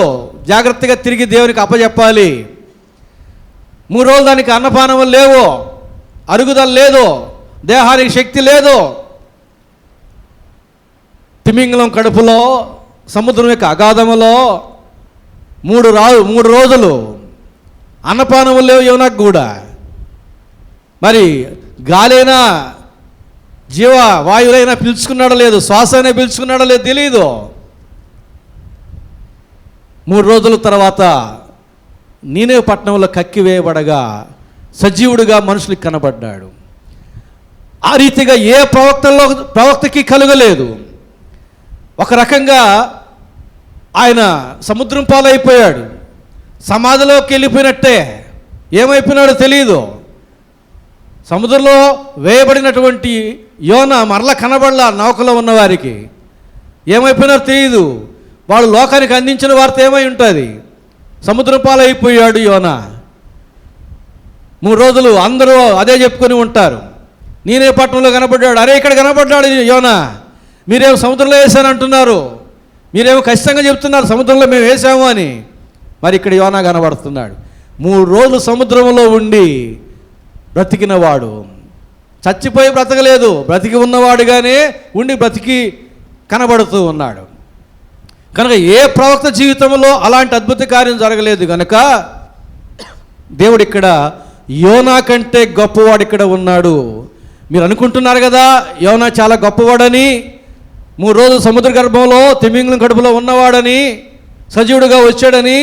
[SPEAKER 2] జాగ్రత్తగా తిరిగి దేవునికి అప్పచెప్పాలి. 3 రోజులు దానికి అన్నపానములు లేవు, అరుగుదల లేదు, దేహానికి శక్తి లేదు. తిమింగలం కడుపులో, సముద్రం యొక్క అగాధములో 3 రోజులు అన్నపానములు లేవు యోనాకు కూడా. మరి గాలైనా జీవ వాయువులైనా పీల్చుకున్నాడో లేదు, శ్వాస అయినా పీల్చుకున్నాడో లేదు తెలియదు. 3 రోజుల తర్వాత నీనెవె పట్టణంలో కక్కివేయబడగా సజీవుడిగా మనుషులకు కనబడ్డాడు. ఆ రీతిగా ఏ ప్రవక్తకి కలుగలేదు. ఒక రకంగా ఆయన సముద్రం పాలైపోయాడు, సమాధిలోకి వెళ్ళిపోయినట్టే. ఏమైపోయినాడో తెలియదు. సముద్రంలో వేయబడినటువంటి యోన మరల కనబడలా. నౌకలో ఉన్నవారికి ఏమైపోయినారో తెలియదు. వాళ్ళు లోకానికి అందించిన వార్త ఏమై ఉంటుంది? సముద్రం పాలైపోయాడు యోన. 3 రోజులు అందరూ అదే చెప్పుకొని ఉంటారు. నీనెవె పట్టణంలో కనబడ్డాడు. అరే ఇక్కడ కనబడ్డాడు యోన, మీరేమో సముద్రంలో వేసానంటున్నారు, మీరేమో ఖచ్చితంగా చెప్తున్నారు సముద్రంలో మేము వేసాము అని. మరి ఇక్కడ యోనా కనబడుతున్నాడు. 3 రోజులు సముద్రంలో ఉండి బ్రతికినవాడు. చచ్చిపోయి బ్రతకలేదు, బ్రతికి ఉన్నవాడుగానే ఉండి బ్రతికి కనబడుతూ ఉన్నాడు. కనుక ఏ ప్రవక్త జీవితంలో అలాంటి అద్భుత కార్యం జరగలేదు. కనుక దేవుడు ఇక్కడ యోనా కంటే గొప్పవాడు ఇక్కడ ఉన్నాడు. మీరు అనుకుంటున్నారు కదా యోనా చాలా గొప్పవాడని, 3 రోజులు సముద్ర గర్భంలో తిమింగలం కడుపులో ఉన్నవాడని, సజీవుడిగా వచ్చాడని.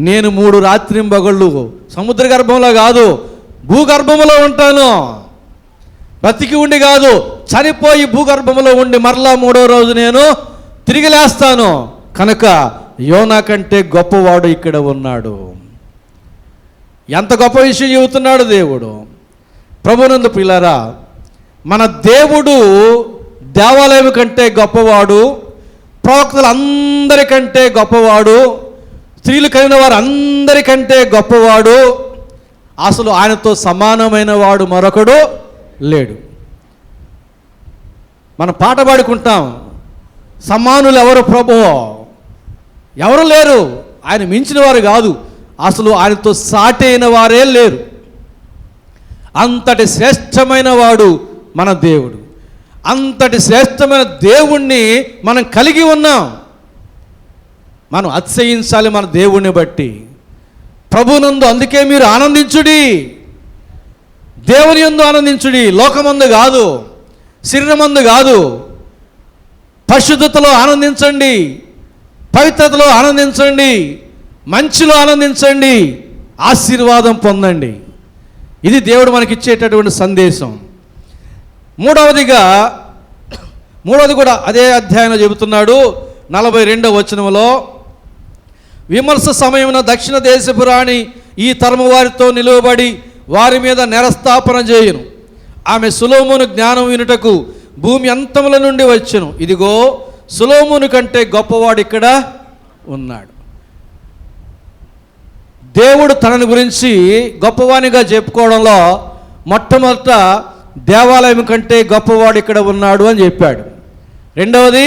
[SPEAKER 2] నేను 3 రాత్రింబగళ్ళు సముద్ర గర్భంలో కాదు, భూగర్భంలో ఉంటాను. బ్రతికి ఉండి కాదు, చనిపోయి భూగర్భంలో ఉండి మరలా 3వ రోజు నేను తిరిగి లేస్తాను. కనుక యోనా కంటే గొప్పవాడు ఇక్కడ ఉన్నాడు. ఎంత గొప్ప విషయం చెబుతున్నాడు దేవుడు. ప్రభునందు ప్రియులారా, మన దేవుడు దేవాలయం కంటే గొప్పవాడు, ప్రవక్తలందరికంటే గొప్పవాడు, స్త్రీలు కలిగిన వారు అందరికంటే గొప్పవాడు. అసలు ఆయనతో సమానమైన వాడు మరొకడు లేడు. మనం పాట పాడుకుంటాం, సమానులు ఎవరు ప్రభువో? ఎవరు లేరు. ఆయన మించిన వారు కాదు, అసలు ఆయనతో సాటి అయిన వారే లేరు. అంతటి శ్రేష్టమైన వాడు మన దేవుడు. అంతటి శ్రేష్టమైన దేవుణ్ణి మనం కలిగి ఉన్నాం. మనం అతిశయించాలి మన దేవుణ్ణి బట్టి. ప్రభునందు అందుకే మీరు ఆనందించుడి, దేవుని యందు ఆనందించుడి. లోకమందు కాదు, శరీరమందు కాదు. పరిశుద్ధతలో ఆనందించండి, పవిత్రతలో ఆనందించండి, మంచిలో ఆనందించండి, ఆశీర్వాదం పొందండి. ఇది దేవుడు మనకిచ్చేటటువంటి సందేశం. మూడవది కూడా అదే అధ్యాయంలో చెబుతున్నాడు. 42వ వచనంలో విమర్శ సమయమున దక్షిణ దేశపు రాణి ఈ తరము వారితో నిలువబడి వారి మీద నెరస్థాపన చేయును. ఆమె సొలొమోను జ్ఞానం వినుటకు భూమి అంతముల నుండి వచ్చెను. ఇదిగో సొలొమోను కంటే గొప్పవాడు ఇక్కడ ఉన్నాడు. దేవుడు తనని గురించి గొప్పవానిగా చెప్పుకోవడంలో మొట్టమొదట దేవాలయం కంటే గొప్పవాడు ఇక్కడ ఉన్నాడు అని చెప్పాడు. రెండవది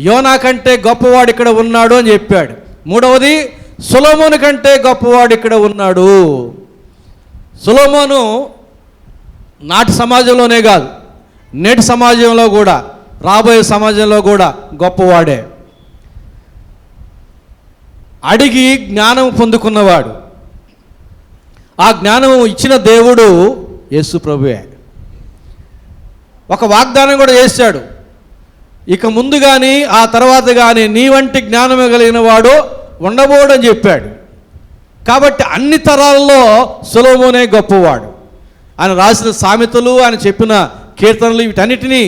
[SPEAKER 2] యోనా కంటే గొప్పవాడు ఇక్కడ ఉన్నాడు అని చెప్పాడు. మూడవది సొలొమోను కంటే గొప్పవాడు ఇక్కడ ఉన్నాడు. సొలొమోను నాటి సమాజంలోనే కాదు, నేటి సమాజంలో కూడా, రాబోయే సమాజంలో కూడా గొప్పవాడే. అడిగి జ్ఞానం పొందుకున్నవాడు. ఆ జ్ఞానం ఇచ్చిన దేవుడు యేసు ప్రభువే. ఒక వాగ్దానం కూడా చేశాడు, ఇక ముందు కానీ ఆ తర్వాత కానీ నీ వంటి జ్ఞానం కలిగిన వాడు ఉండబోడని చెప్పాడు. కాబట్టి అన్ని తరాల్లో సొలొమోనే గొప్పవాడు. ఆయన రాసిన సామెతలు, ఆయన చెప్పిన కీర్తనలు, వీటన్నిటినీ,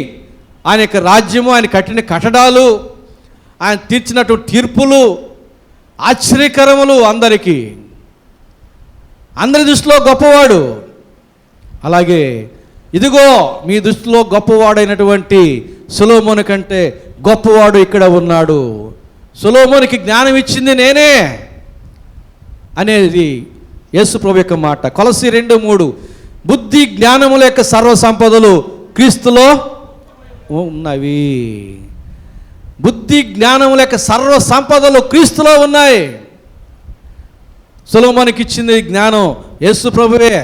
[SPEAKER 2] ఆయన యొక్క రాజ్యము, ఆయన కట్టిన కట్టడాలు, ఆయన తీర్చినటువంటి తీర్పులు ఆశ్చర్యకరములు. అందరి దృష్టిలో గొప్పవాడు. అలాగే ఇదిగో మీ దృష్టిలో గొప్పవాడైనటువంటి సొలొమోను కంటే గొప్పవాడు ఇక్కడ ఉన్నాడు. సొలొమోనుకి జ్ఞానం ఇచ్చింది నేనే అనేది యేసు ప్రభు యొక్క మాట. కొలస్సీ 2:3 బుద్ధి జ్ఞానముల యొక్క సర్వ సంపదలు క్రీస్తులో ఉన్నవి. బుద్ధి జ్ఞానముల యొక్క సర్వ సంపదలు క్రీస్తులో ఉన్నాయి. సొలొమోనుకి ఇచ్చింది జ్ఞానం యేసు ప్రభువే.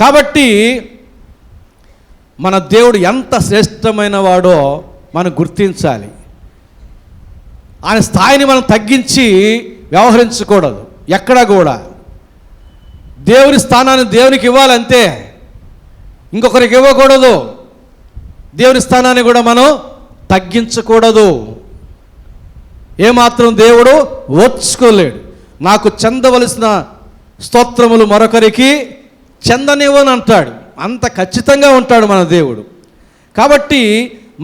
[SPEAKER 2] కాబట్టి మన దేవుడు ఎంత శ్రేష్టమైన వాడో మనం గుర్తించాలి. ఆయన స్థాయిని మనం తగ్గించి వ్యవహరించకూడదు. ఎక్కడా కూడా దేవుని స్థానాన్ని దేవునికి ఇవ్వాలంతే, ఇంకొకరికి ఇవ్వకూడదు. దేవుని స్థానాన్ని కూడా మనం తగ్గించకూడదు. ఏమాత్రం దేవుడు ఓర్చుకోలేడు. నాకు చెందవలసిన స్తోత్రములు మరొకరికి చెందనివ్వని అంటాడు. అంత ఖచ్చితంగా ఉంటాడు మన దేవుడు. కాబట్టి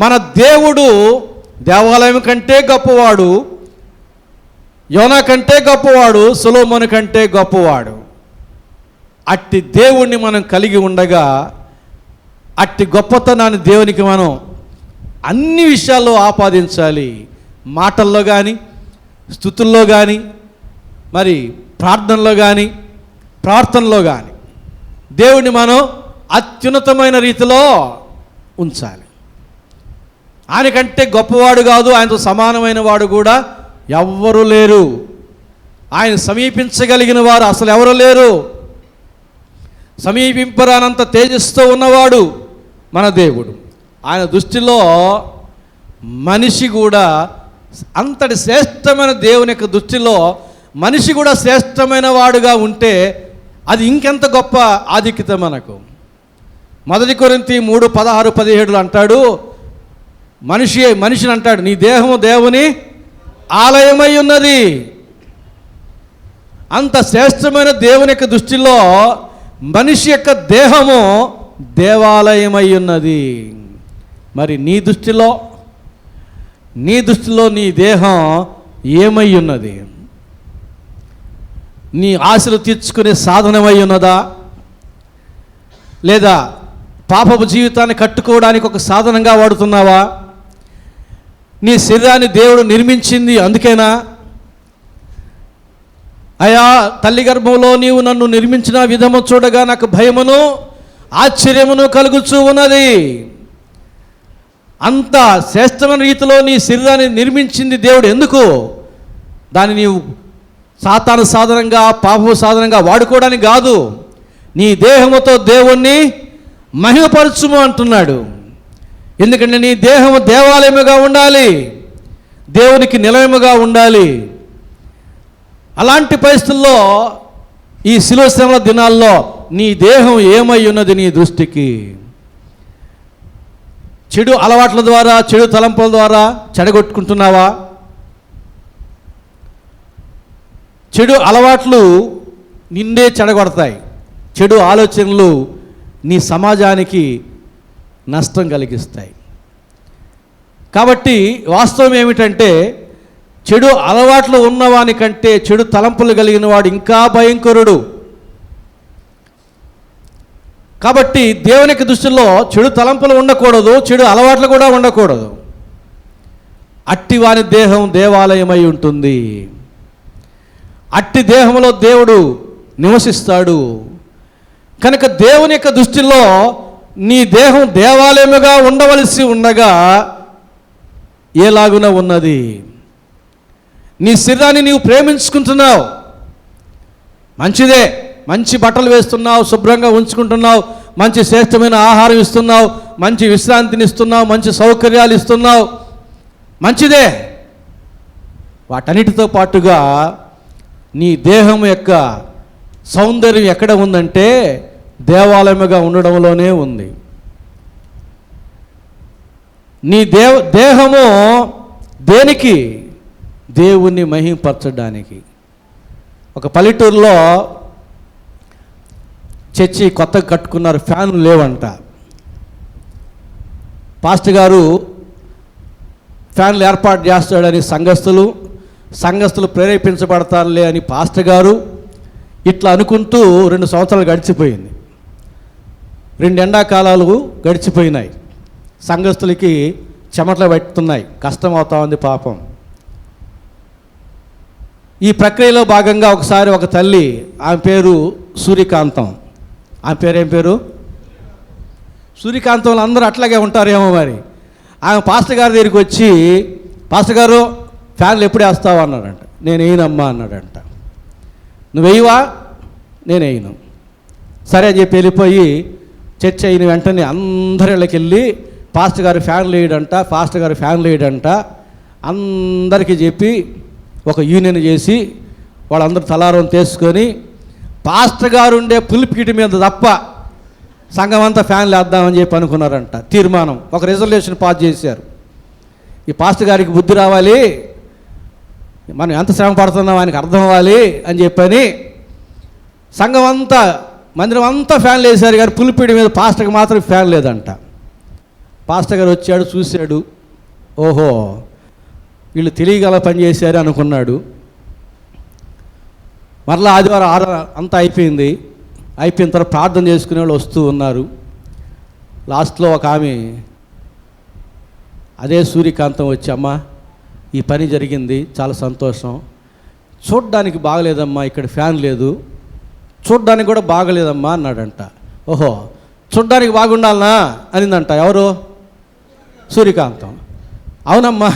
[SPEAKER 2] మన దేవుడు దేవాలయం కంటే గొప్పవాడు, యోనా కంటే గొప్పవాడు, సొలొమోను కంటే గొప్పవాడు. అట్టి దేవుణ్ణి మనం కలిగి ఉండగా అట్టి గొప్పతనాన్ని దేవునికి మనం అన్ని విషయాల్లో ఆపాదించాలి. మాటల్లో కానీ, స్తుతుల్లో కానీ, మరి ప్రార్థనలో కానీ, ప్రార్థనలో కానీ దేవుణ్ణి మనం అత్యున్నతమైన రీతిలో ఉంచాలి. ఆయనకంటే గొప్పవాడు కాదు, ఆయనతో సమానమైన వాడు కూడా ఎవ్వరూ లేరు. ఆయన సమీపించగలిగిన వారు అసలు ఎవరు లేరు. సమీపింపరానంత తేజస్సుతో ఉన్నవాడు మన దేవుడు. ఆయన దృష్టిలో మనిషి కూడా అంతటి శ్రేష్టమైన దేవుని యొక్క దృష్టిలో మనిషి కూడా శ్రేష్టమైన వాడుగా ఉంటే అది ఇంకెంత గొప్ప ఆధిక్యత మనకు. 1 కొరింథీ 3:16-17 అంటాడు, మనిషిని అంటాడు, నీ దేహము దేవుని ఆలయమై ఉన్నది. అంత శ్రేష్టమైన దేవుని యొక్క దృష్టిలో మనిషి యొక్క దేహము దేవాలయమై ఉన్నది. మరి నీ దృష్టిలో నీ దేహం ఏమై ఉన్నది? నీ ఆశలు తీర్చుకునే సాధనమై ఉన్నదా, లేదా పాపపు జీవితాన్ని కట్టుకోవడానికి ఒక సాధనంగా వాడుతున్నావా? నీ శరీరాన్ని దేవుడు నిర్మించింది అందుకేనా? అయా తల్లి గర్భంలో నీవు నన్ను నిర్మించిన విధము చూడగా నాకు భయమును ఆశ్చర్యమును కలుగుచూ ఉన్నది. అంత శ్రేష్టమైన రీతిలో నీ శరీరాన్ని నిర్మించింది దేవుడు ఎందుకు? దాన్ని నీవు సాతాను సాధనంగా, పాపపు సాధనంగా వాడుకోవడానికి కాదు. నీ దేహముతో దేవుణ్ణి మహిమపరచుము అంటున్నాడు. ఎందుకంటే నీ దేహము దేవాలయముగా ఉండాలి, దేవునికి నిలయముగా ఉండాలి. అలాంటి పరిస్థితుల్లో ఈ శిలువ శ్రమల దినాల్లో నీ దేహం ఏమై ఉన్నది? నీ దృష్టికి చెడు అలవాట్ల ద్వారా, చెడు తలంపుల ద్వారా చెడగొట్టుకుంటున్నావా? చెడు అలవాట్లు నిన్నే చెడగొడతాయి. చెడు ఆలోచనలు నీ సమాజానికి నష్టం కలిగిస్తాయి. కాబట్టి వాస్తవం ఏమిటంటే చెడు అలవాట్లు ఉన్నవాని కంటే చెడు తలంపులు కలిగిన వాడు ఇంకా భయంకరుడు. కాబట్టి దేవునికి దృష్టిలో చెడు తలంపులు ఉండకూడదు, చెడు అలవాట్లు కూడా ఉండకూడదు. అట్టివాని దేహం దేవాలయమై ఉంటుంది. అట్టి దేహంలో దేవుడు నివసిస్తాడు. కనుక దేవుని యొక్క దృష్టిలో నీ దేహం దేవాలయముగా ఉండవలసి ఉండగా ఏలాగున ఉన్నది? నీ శరీరాన్ని నీవు ప్రేమించుకుంటున్నావు, మంచిదే, మంచి బట్టలు వేస్తున్నావు, శుభ్రంగా ఉంచుకుంటున్నావు, మంచి శ్రేష్టమైన ఆహారం ఇస్తున్నావు, మంచి విశ్రాంతిని ఇస్తున్నావు, మంచి సౌకర్యాలు ఇస్తున్నావు, మంచిదే. వాటన్నిటితో పాటుగా నీ దేహం యొక్క సౌందర్యం ఎక్కడ ఉందంటే దేవాలయముగా ఉండడంలోనే ఉంది. నీ దేహము దేనికి? దేవుణ్ణి మహిమపరచడానికి. ఒక పల్లెటూరులో చర్చి కొత్తగా కట్టుకున్నారు, ఫ్యాన్లు లేవంట. పాస్టర్ గారు ఫ్యాన్లు ఏర్పాటు చేస్తాడని సంఘస్థులు ప్రేరేపించబడతారులే అని పాస్టర్ గారు ఇట్లా అనుకుంటూ 2 సంవత్సరాలు గడిచిపోయింది. 2 ఎండాకాలాలు గడిచిపోయినాయి. సంఘస్థులకి చెమటలు పెట్టుతున్నాయి, కష్టం అవుతా ఉంది పాపం. ఈ ప్రక్రియలో భాగంగా ఒకసారి ఒక తల్లి, ఆమె పేరు సూర్యకాంతం. ఆమె పేరు ఏం పేరు? సూర్యకాంతంలో అందరూ అట్లాగే ఉంటారేమో మరి. ఆమె పాస్టర్ గారి దగ్గరికి వచ్చి, పాస్టర్ గారు ఫ్యాన్లు ఎప్పుడు వేస్తావు అన్నాడంట. నేను వేయనమ్మా అన్నాడంట. నువ్వు వేయవా? నేను వేయను. సరే అని చెప్పి వెళ్ళిపోయి చర్చ అయిన వెంటనే అందరి ఇళ్ళకి వెళ్ళి పాస్టర్ గారు ఫ్యాన్లు వేయడంట అందరికీ చెప్పి ఒక యూనియన్ చేసి వాళ్ళందరూ తలారం తీసుకొని పాస్టర్ గారు ఉండే పులిపీటి మీద తప్ప సంఘం అంతా ఫ్యాన్లు వేద్దామని చెప్పి అనుకున్నారంట. తీర్మానం, ఒక రిజల్యూషన్ పాస్ చేశారు. ఈ పాస్టర్ గారికి బుద్ధి రావాలి, మనం ఎంత శ్రమ పడుతున్నాం ఆయనకు అర్థం అవ్వాలి అని చెప్పని సంఘం అంతా, మందిరం అంతా ఫ్యాన్లు వేశారు, కానీ పులిపీడి మీద పాస్టర్కి మాత్రం ఫ్యాన్ లేదంట. పాస్టర్ గారు వచ్చాడు, చూశాడు, ఓహో వీళ్ళు తెలియగల పని చేశారు అనుకున్నాడు. మరలా ఆదివారం అంతా అయిపోయిన తర్వాత ప్రార్థన చేసుకునే వాళ్ళు వస్తూ ఉన్నారు. లాస్ట్లో ఒక ఆమె, అదే సూర్యకాంతం వచ్చి, అమ్మ ఈ పని జరిగింది, చాలా సంతోషం, చూడ్డానికి బాగలేదమ్మా, ఇక్కడ ఫ్యాన్ లేదు, చూడ్డానికి కూడా బాగలేదమ్మా అన్నాడంట. ఓహో చూడ్డానికి బాగుండాలనా అనిందంట. ఎవరు? సూర్యకాంతం. అవునమ్మా.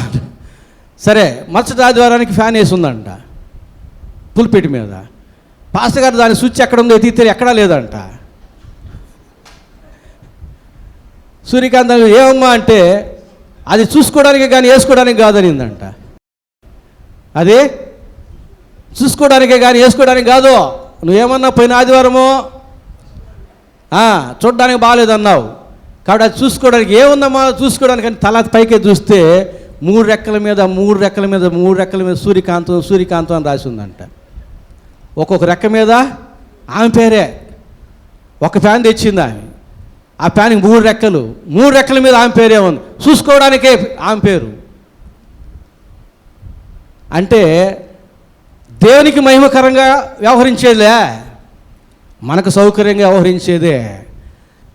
[SPEAKER 2] సరే, మరుసటి ఆదివారానికి ఫ్యాన్ వేసి ఉందంట పులిపేట మీద. పాస్టర్ గారు దాని స్విచ్ ఎక్కడ ఉందో ఎతికితే ఎక్కడా లేదంట. సూర్యకాంతం ఏమమ్మా అంటే, అది చూసుకోవడానికి కానీ వేసుకోవడానికి కాదనిందంట. అది చూసుకోవడానికే కానీ వేసుకోవడానికి కాదు. నువ్వేమన్నా పోయిన ఆదివారము చూడడానికి బాగాలేదన్నావు, కాబట్టి అది చూసుకోవడానికి ఏముందమ్మా చూసుకోవడానికి అని తల పైకే చూస్తే 3 రెక్కల మీద సూర్యకాంతం అని రాసి ఉందంట. ఒక్కొక్క రెక్క మీద ఆమె పేరే. ఒక ఫ్యాన్ తెచ్చింది ఆమె, ఆ ఫ్యాన్కి 3 రెక్కల మీద ఆమె పేరే ఉంది, చూసుకోవడానికే ఆమె పేరు. అంటే దేవునికి మహిమకరంగా వ్యవహరించేదే, మనకు సౌకర్యంగా వ్యవహరించేదే.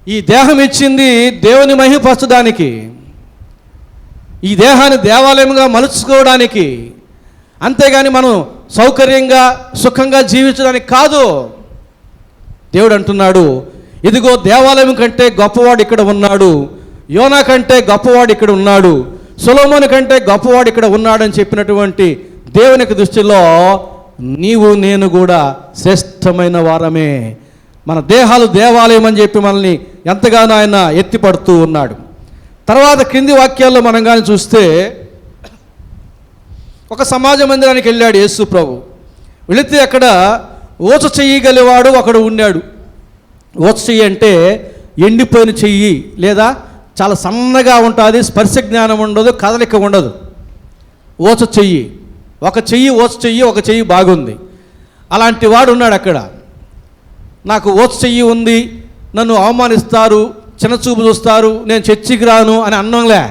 [SPEAKER 2] ఈ దేహం ఇచ్చింది దేవుని మహిమపరచడానికి, ఈ దేహాన్ని దేవాలయంగా మలుచుకోవడానికి, అంతేగాని మనం సౌకర్యంగా సుఖంగా జీవించడానికి కాదు. దేవుడు అంటున్నాడు, ఇదిగో దేవాలయం కంటే గొప్పవాడు ఇక్కడ ఉన్నాడు, యోనా కంటే గొప్పవాడు ఇక్కడ ఉన్నాడు, సొలొమోను కంటే గొప్పవాడు ఇక్కడ ఉన్నాడని చెప్పినటువంటి దేవునికి దృష్టిలో నీవు నేను కూడా శ్రేష్టమైన వారమే. మన దేహాలు దేవాలయం అని చెప్పి మనల్ని ఎంతగానో ఆయన ఎత్తిపడుతూ ఉన్నాడు. తర్వాత క్రింది వాక్యాల్లో మనం కానీ చూస్తే, ఒక సమాజ మందిరానికి వెళ్ళాడు యేసు ప్రభు. వెళితే అక్కడ ఊచ చెయ్యి గలివాడు ఒకడు ఉన్నాడు. ఊచ చెయ్యి అంటే ఎండిపోయిన చెయ్యి, లేదా చాలా సన్నగా ఉంటుంది, స్పర్శ జ్ఞానం ఉండదు, కదలిక ఉండదు. ఊచ చెయ్యి, ఒక చెయ్యి ఊచ చెయ్యి, ఒక చెయ్యి బాగుంది. అలాంటి వాడు ఉన్నాడు అక్కడ. నాకు ఊచ చెయ్యి ఉంది, నన్ను అవమానిస్తారు, చిన్నచూపు చూస్తారు, నేను చర్చికి రాను అని అన్నంలే.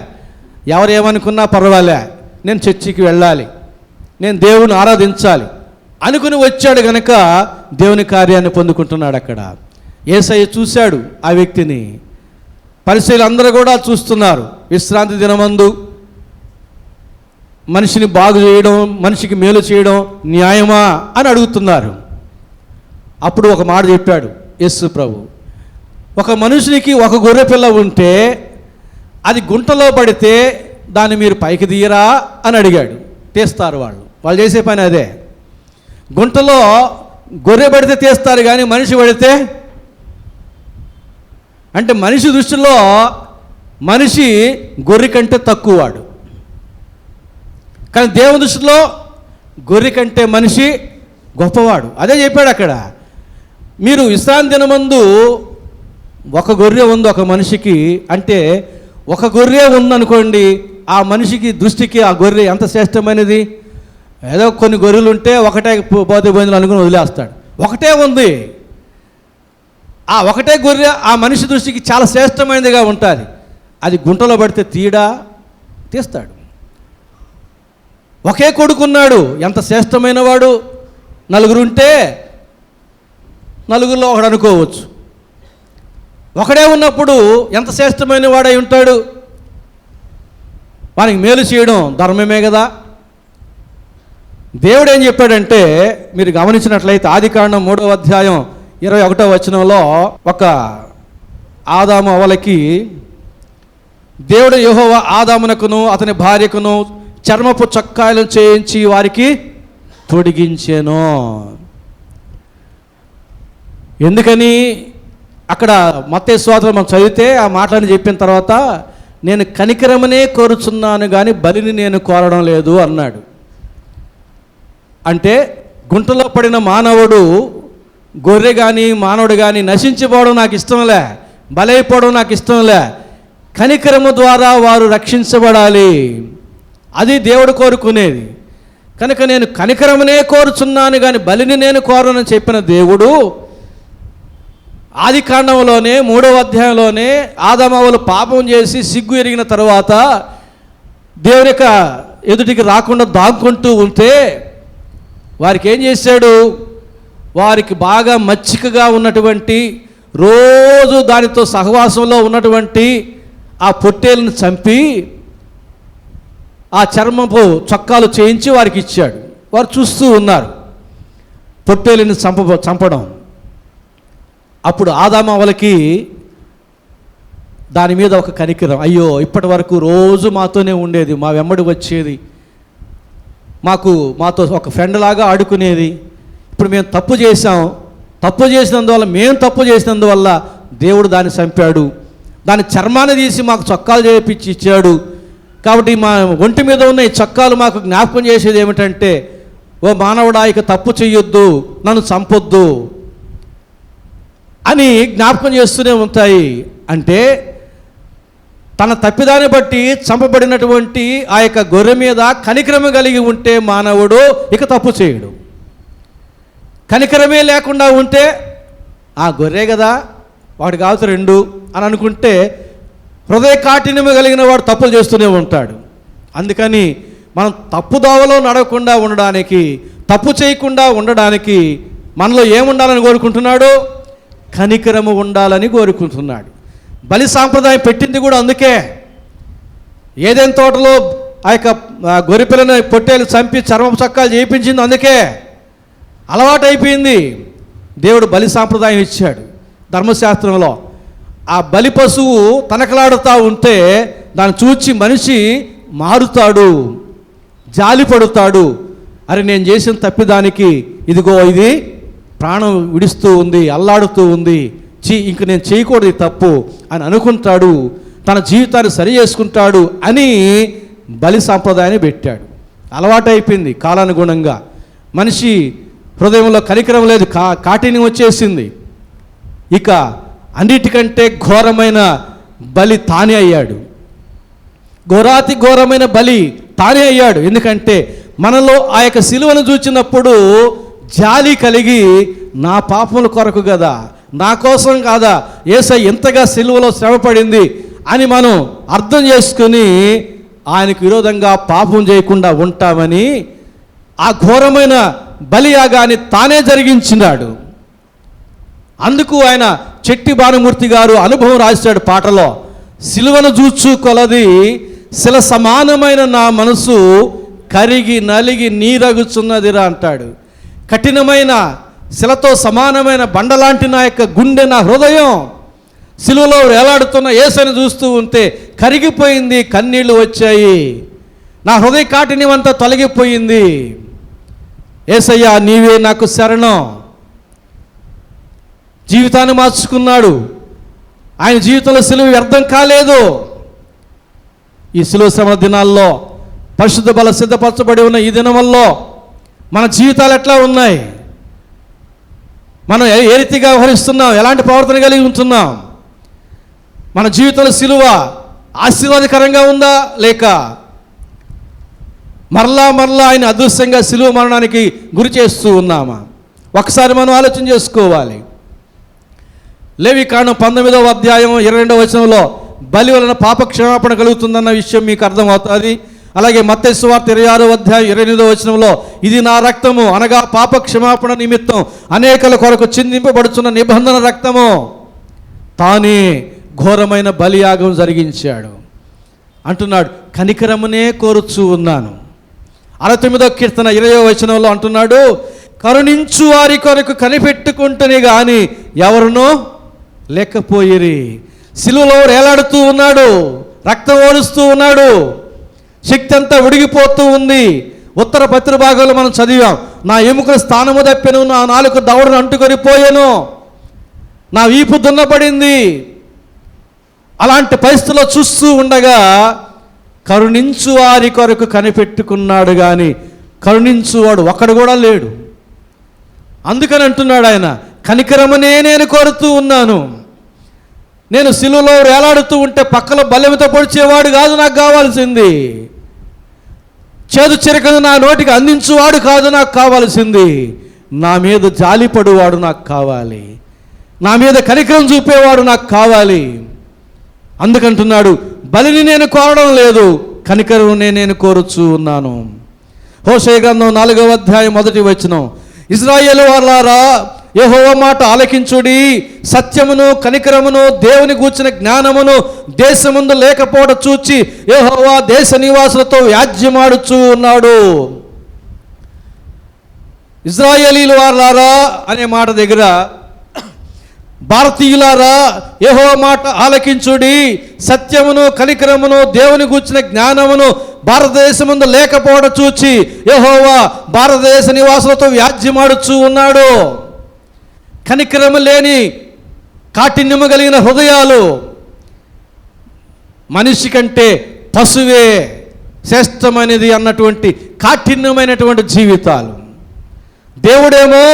[SPEAKER 2] ఎవరేమనుకున్నా పర్వాలే, నేను చర్చికి వెళ్ళాలి, నేను దేవుని ఆరాధించాలి అనుకుని వచ్చాడు గనక దేవుని కార్యాన్ని పొందుకుంటున్నాడు. అక్కడ యేసయ్య చూశాడు ఆ వ్యక్తిని, పరిసయ్యులు అందరూ కూడా చూస్తున్నారు. విశ్రాంతి దినమందు మనిషిని బాగు చేయడం, మనిషికి మేలు చేయడం న్యాయమా అని అడుగుతున్నారు. అప్పుడు ఒక మాట చెప్పాడు యేసు ప్రభు, ఒక మనుషునికి ఒక గొర్రె పిల్ల ఉంటే అది గుంటలో పడితే దాన్ని మీరు పైకి తీయరా అని అడిగాడు. తీస్తారు వాళ్ళు చేసే పని అదే. గుంటలో గొర్రె పడితే తీస్తారు, కానీ మనిషి పడితే, అంటే మనిషి దృష్టిలో మనిషి గొర్రె కంటే తక్కువవాడు, కానీ దేవుని దృష్టిలో గొర్రె కంటే మనిషి గొప్పవాడు. అదే చెప్పాడు అక్కడ. మీరు విశ్రాంతి దినమందు ఒక గొర్రె ఉంది ఒక మనిషికి, అంటే ఒక గొర్రె ఉందనుకోండి, ఆ మనిషికి దృష్టికి ఆ గొర్రె ఎంత శ్రేష్టమైనది. ఏదో కొన్ని గొర్రెలు ఉంటే ఒకటే పోతే పోయింది అనుకుని వదిలేస్తాడు. ఒకటే ఉంది, ఆ ఒకటే గొర్రె ఆ మనిషి దృష్టికి చాలా శ్రేష్టమైనదిగా ఉంటుంది. అది గుంటలో పడితే తీస్తాడు. ఒకే కొడుకున్నాడు, ఎంత శ్రేష్టమైన వాడు. నలుగురుంటే నలుగురిలో ఒకడు అనుకోవచ్చు. ఒకడే ఉన్నప్పుడు ఎంత శ్రేష్టమైన వాడై ఉంటాడు. వానికి మేలు చేయడం ధర్మమే కదా. దేవుడు ఏం చెప్పాడంటే, మీరు గమనించినట్లయితే ఆదికాండం 3వ అధ్యాయం 21వ వచనంలో, ఒక ఆదాము అవ్వలకి దేవుడు యెహోవా ఆదామునకును అతని భార్యకును చర్మపు చొక్కాయలను చేయించి వారికి తొడిగించెను. ఎందుకని అక్కడ మత్తయి సువార్తలో మనం చదివితే ఆ మాటలను చెప్పిన తర్వాత, నేను కనికరమనే కోరుచున్నాను కానీ బలిని నేను కోరడం లేదు అన్నాడు. అంటే గుంటలో పడిన మానవుడు, గొర్రె కానీ మానవుడు కానీ నశించిపోవడం నాకు ఇష్టంలే, బలైపోవడం నాకు ఇష్టంలే. కనికరము ద్వారా వారు రక్షించబడాలి, అది దేవుడు కోరుకునేది. కనుక నేను కనికరమనే కోరుచున్నాను కానీ బలిని నేను కోరనని చెప్పిన దేవుడు ఆదికాండంలోనే 3వ అధ్యాయంలోనే ఆదామవ్వలు పాపం చేసి సిగ్గు ఎరిగిన తర్వాత దేవుని యొక్క ఎదుటికి రాకుండా దాక్కుంటూ ఉంటే వారికి ఏం చేశాడు, వారికి బాగా మచ్చికగా ఉన్నటువంటి, రోజు దానితో సహవాసంలో ఉన్నటువంటి ఆ పొట్టేలను చంపి ఆ చర్మపు చొక్కాలు చేయించి వారికి ఇచ్చాడు. వారు చూస్తూ ఉన్నారు పొట్టేలుని చంపడం. అప్పుడు ఆదామవ్వలకి దాని మీద ఒక కనికరం, అయ్యో ఇప్పటి వరకు రోజు మాతోనే ఉండేది, మా వెంబడి వచ్చేది, మాతో ఒక ఫ్రెండ్ లాగా ఆడుకునేది, ఇప్పుడు మేము తప్పు చేసినందువల్ల దేవుడు దాన్ని చంపాడు, దాని చర్మాన్ని తీసి మాకు చొక్కాలు చేపించి ఇచ్చాడు. కాబట్టి మా ఒంటి మీద ఉన్న ఈ చొక్కాలు మాకు జ్ఞాపకం చేసేది ఏమిటంటే, ఓ మానవుడా ఇక తప్పు చెయ్యొద్దు, నన్ను చంపొద్దు అని జ్ఞాపకం చేస్తూనే ఉంటాయి. అంటే తన తప్పిదాన్ని బట్టి చంపబడినటువంటి ఆ యొక్క గొర్రె మీద కనికరము కలిగి ఉంటే మానవుడు ఇక తప్పు చేయడు. కనికరమే లేకుండా ఉంటే ఆ గొర్రె కదా, వాడు కావచ్చు 2 అని అనుకుంటే హృదయ కాఠిన్యము కలిగిన వాడు తప్పులు చేస్తూనే ఉంటాడు. అందుకని మనం తప్పుదోవలో నడవకుండా ఉండడానికి, తప్పు చేయకుండా ఉండడానికి మనలో ఏముండాలని కోరుకుంటున్నాడు, కనికరము ఉండాలని కోరుకుంటున్నాడు. బలి సాంప్రదాయం పెట్టింది కూడా అందుకే. ఏదైనా తోటలో ఆ యొక్క గొర్రెపిల్లని పొట్టేలు చంపి చర్మపు చొక్కాలు చేయించింది అందుకే. అలవాటు అయిపోయింది. దేవుడు బలి సాంప్రదాయం ఇచ్చాడు ధర్మశాస్త్రంలో. ఆ బలి పశువు తనకలాడుతూ ఉంటే దాన్ని చూచి మనిషి మారుతాడు, జాలిపడుతాడు. అరే నేను చేసిన తప్పిదానికి ఇదిగో ఇది ప్రాణం విడుస్తూ ఉంది, అల్లాడుతూ ఉంది, ఇంక నేను చేయకూడదు తప్పు అని అనుకుంటాడు, తన జీవితాన్ని సరి చేసుకుంటాడు అని బలి సాంప్రదాయాన్ని పెట్టాడు. అలవాటు అయిపోయింది కాలానుగుణంగా. మనిషి హృదయంలో కనికరం లేదు, కాఠిన్యం వచ్చేసింది. ఇక అన్నిటికంటే ఘోరమైన బలి తానే అయ్యాడు. ఘోరాతి ఘోరమైన బలి తానే అయ్యాడు. ఎందుకంటే మనలో ఆ యొక్క సిలువను చూచినప్పుడు జాలి కలిగి, నా పాపముల కొరకు కదా, నా కోసం కాదా యేసయ్య ఎంతగా సిలువలో శ్రమపడింది అని మనం అర్థం చేసుకుని ఆయనకు విరోధంగా పాపం చేయకుండా ఉంటామని ఆ ఘోరమైన బలియాగాన్ని తానే జరిగించినాడు. అందుకు ఆయన చెట్టి భానుమూర్తి గారు అనుభవం రాశాడు పాటలో, సిలువను చూచు కొలది శిల సమానమైన నా మనసు కరిగి నలిగి నీరగుచున్నదిరా అంటాడు. కఠినమైన శిలతో సమానమైన బండలాంటి నా యొక్క గుండె, నా హృదయం సిలువలో వేలాడుతున్న యేసుని చూస్తూ ఉంటే కరిగిపోయింది, కన్నీళ్లు వచ్చాయి, నా హృదయ కాఠిన్యమంతా తొలగిపోయింది. యేసయ్యా నీవే నాకు శరణం. జీవితాన్ని మార్చుకున్నాడు. ఆయన జీవితంలో సిలువ వ్యర్థం కాలేదు. ఈ సిలువ శ్రమ దినాల్లో, పరిశుద్ధ బల సిద్ధపరచబడి ఉన్న ఈ దినముల్లో మన జీవితాలు ఎట్లా ఉన్నాయి? మనం ఏ రీతిగా వ్యవహరిస్తున్నాం? ఎలాంటి ప్రవర్తన కలిగి ఉంటున్నాం? మన జీవితంలో సిలువ ఆశీర్వాదకరంగా ఉందా, లేక మరలా ఆయన అదృశ్యంగా సిలువ మరణానికి గురి చేస్తూ ఉన్నామా? ఒకసారి మనం ఆలోచన చేసుకోవాలి. లేవికాండం 19వ అధ్యాయం 22వ వచనంలో బలి వలన పాప క్షమాపణ కలుగుతుందన్న విషయం మీకు అర్థమవుతుంది. అలాగే మత్తయి సువార్త 26వ అధ్యాయం 28వ వచనంలో ఇది నా రక్తము, అనగా పాప క్షమాపణ నిమిత్తం అనేకల కొరకు చిందింపబడుచున్న నిబంధన రక్తము. తానే ఘోరమైన బలియాగం జరిగించాడు. అంటున్నాడు, కనికరమునే కోరుచూ ఉన్నాను. 69వ కీర్తన 20వ వచనంలో అంటున్నాడు, కరుణించు వారి కొరకు కనిపెట్టుకుంటేనే గాని ఎవరునో లేకపోయిరి. సిలువలో వేలాడుతూ ఉన్నాడు, రక్తం ఓడుస్తూ ఉన్నాడు, శక్తి అంతా ఉడిగిపోతూ ఉంది. ఉత్తర పత్ర భాగంలో మనం చదివాం, నా ఎముకల స్థానము తప్పెను, నా నాలుక దవడను అంటుకొని పోయాను, నా వీపు దున్నపడింది. అలాంటి పరిస్థితుల్లో చూస్తూ ఉండగా కరుణించు వారి కొరకు కనిపెట్టుకున్నాడు, కానీ కరుణించువాడు ఒక్కడు కూడా లేడు. అందుకని అంటున్నాడు ఆయన, కనికరమనే నేను కోరుతూ ఉన్నాను. నేను సిలువలో వేలాడుతూ ఉంటే పక్కలో బల్లెంతో పొడిచేవాడు కాదు నాకు కావాల్సింది. చేదు చిరకను నా నోటికి అందించువాడు కాదు నాకు కావాల్సింది. నా మీద జాలిపడువాడు నాకు కావాలి, నా మీద కనికరం చూపేవాడు నాకు కావాలి. అందుకంటున్నాడు, బలిని నేను కోరడం లేదు, కనికరం నేను కోరుచూ ఉన్నాను. హోషేయ గ్రంథం 4వ అధ్యాయం 1వ వచనం, ఇశ్రాయేలు వారలారా యెహోవా మాట ఆలకించుడి, సత్యమును కనికరమును దేవుని గూర్చిన జ్ఞానమును దేశముందు లేకపోవడం చూచి యెహోవా దేశ నివాసులతో వ్యాజ్యమాడుచూ ఉన్నాడు. ఇశ్రాయేలీల వారలారా అనే మాట దగ్గర భారతీయులారా యెహోవా మాట ఆలకించుడి, సత్యమును కనికరమును దేవుని గూర్చిన జ్ఞానమును భారతదేశముందు లేకపోవడం చూచి యెహోవా భారతదేశ నివాసులతో వ్యాజ్యమాడుచూ ఉన్నాడు. కనికరము లేని కాఠిన్యము కలిగిన హృదయాలు, మనిషి కంటే పశువే శ్రేష్టమైనది అన్నటువంటి కాఠిన్యమైనటువంటి జీవితాలు. దేవుడేమో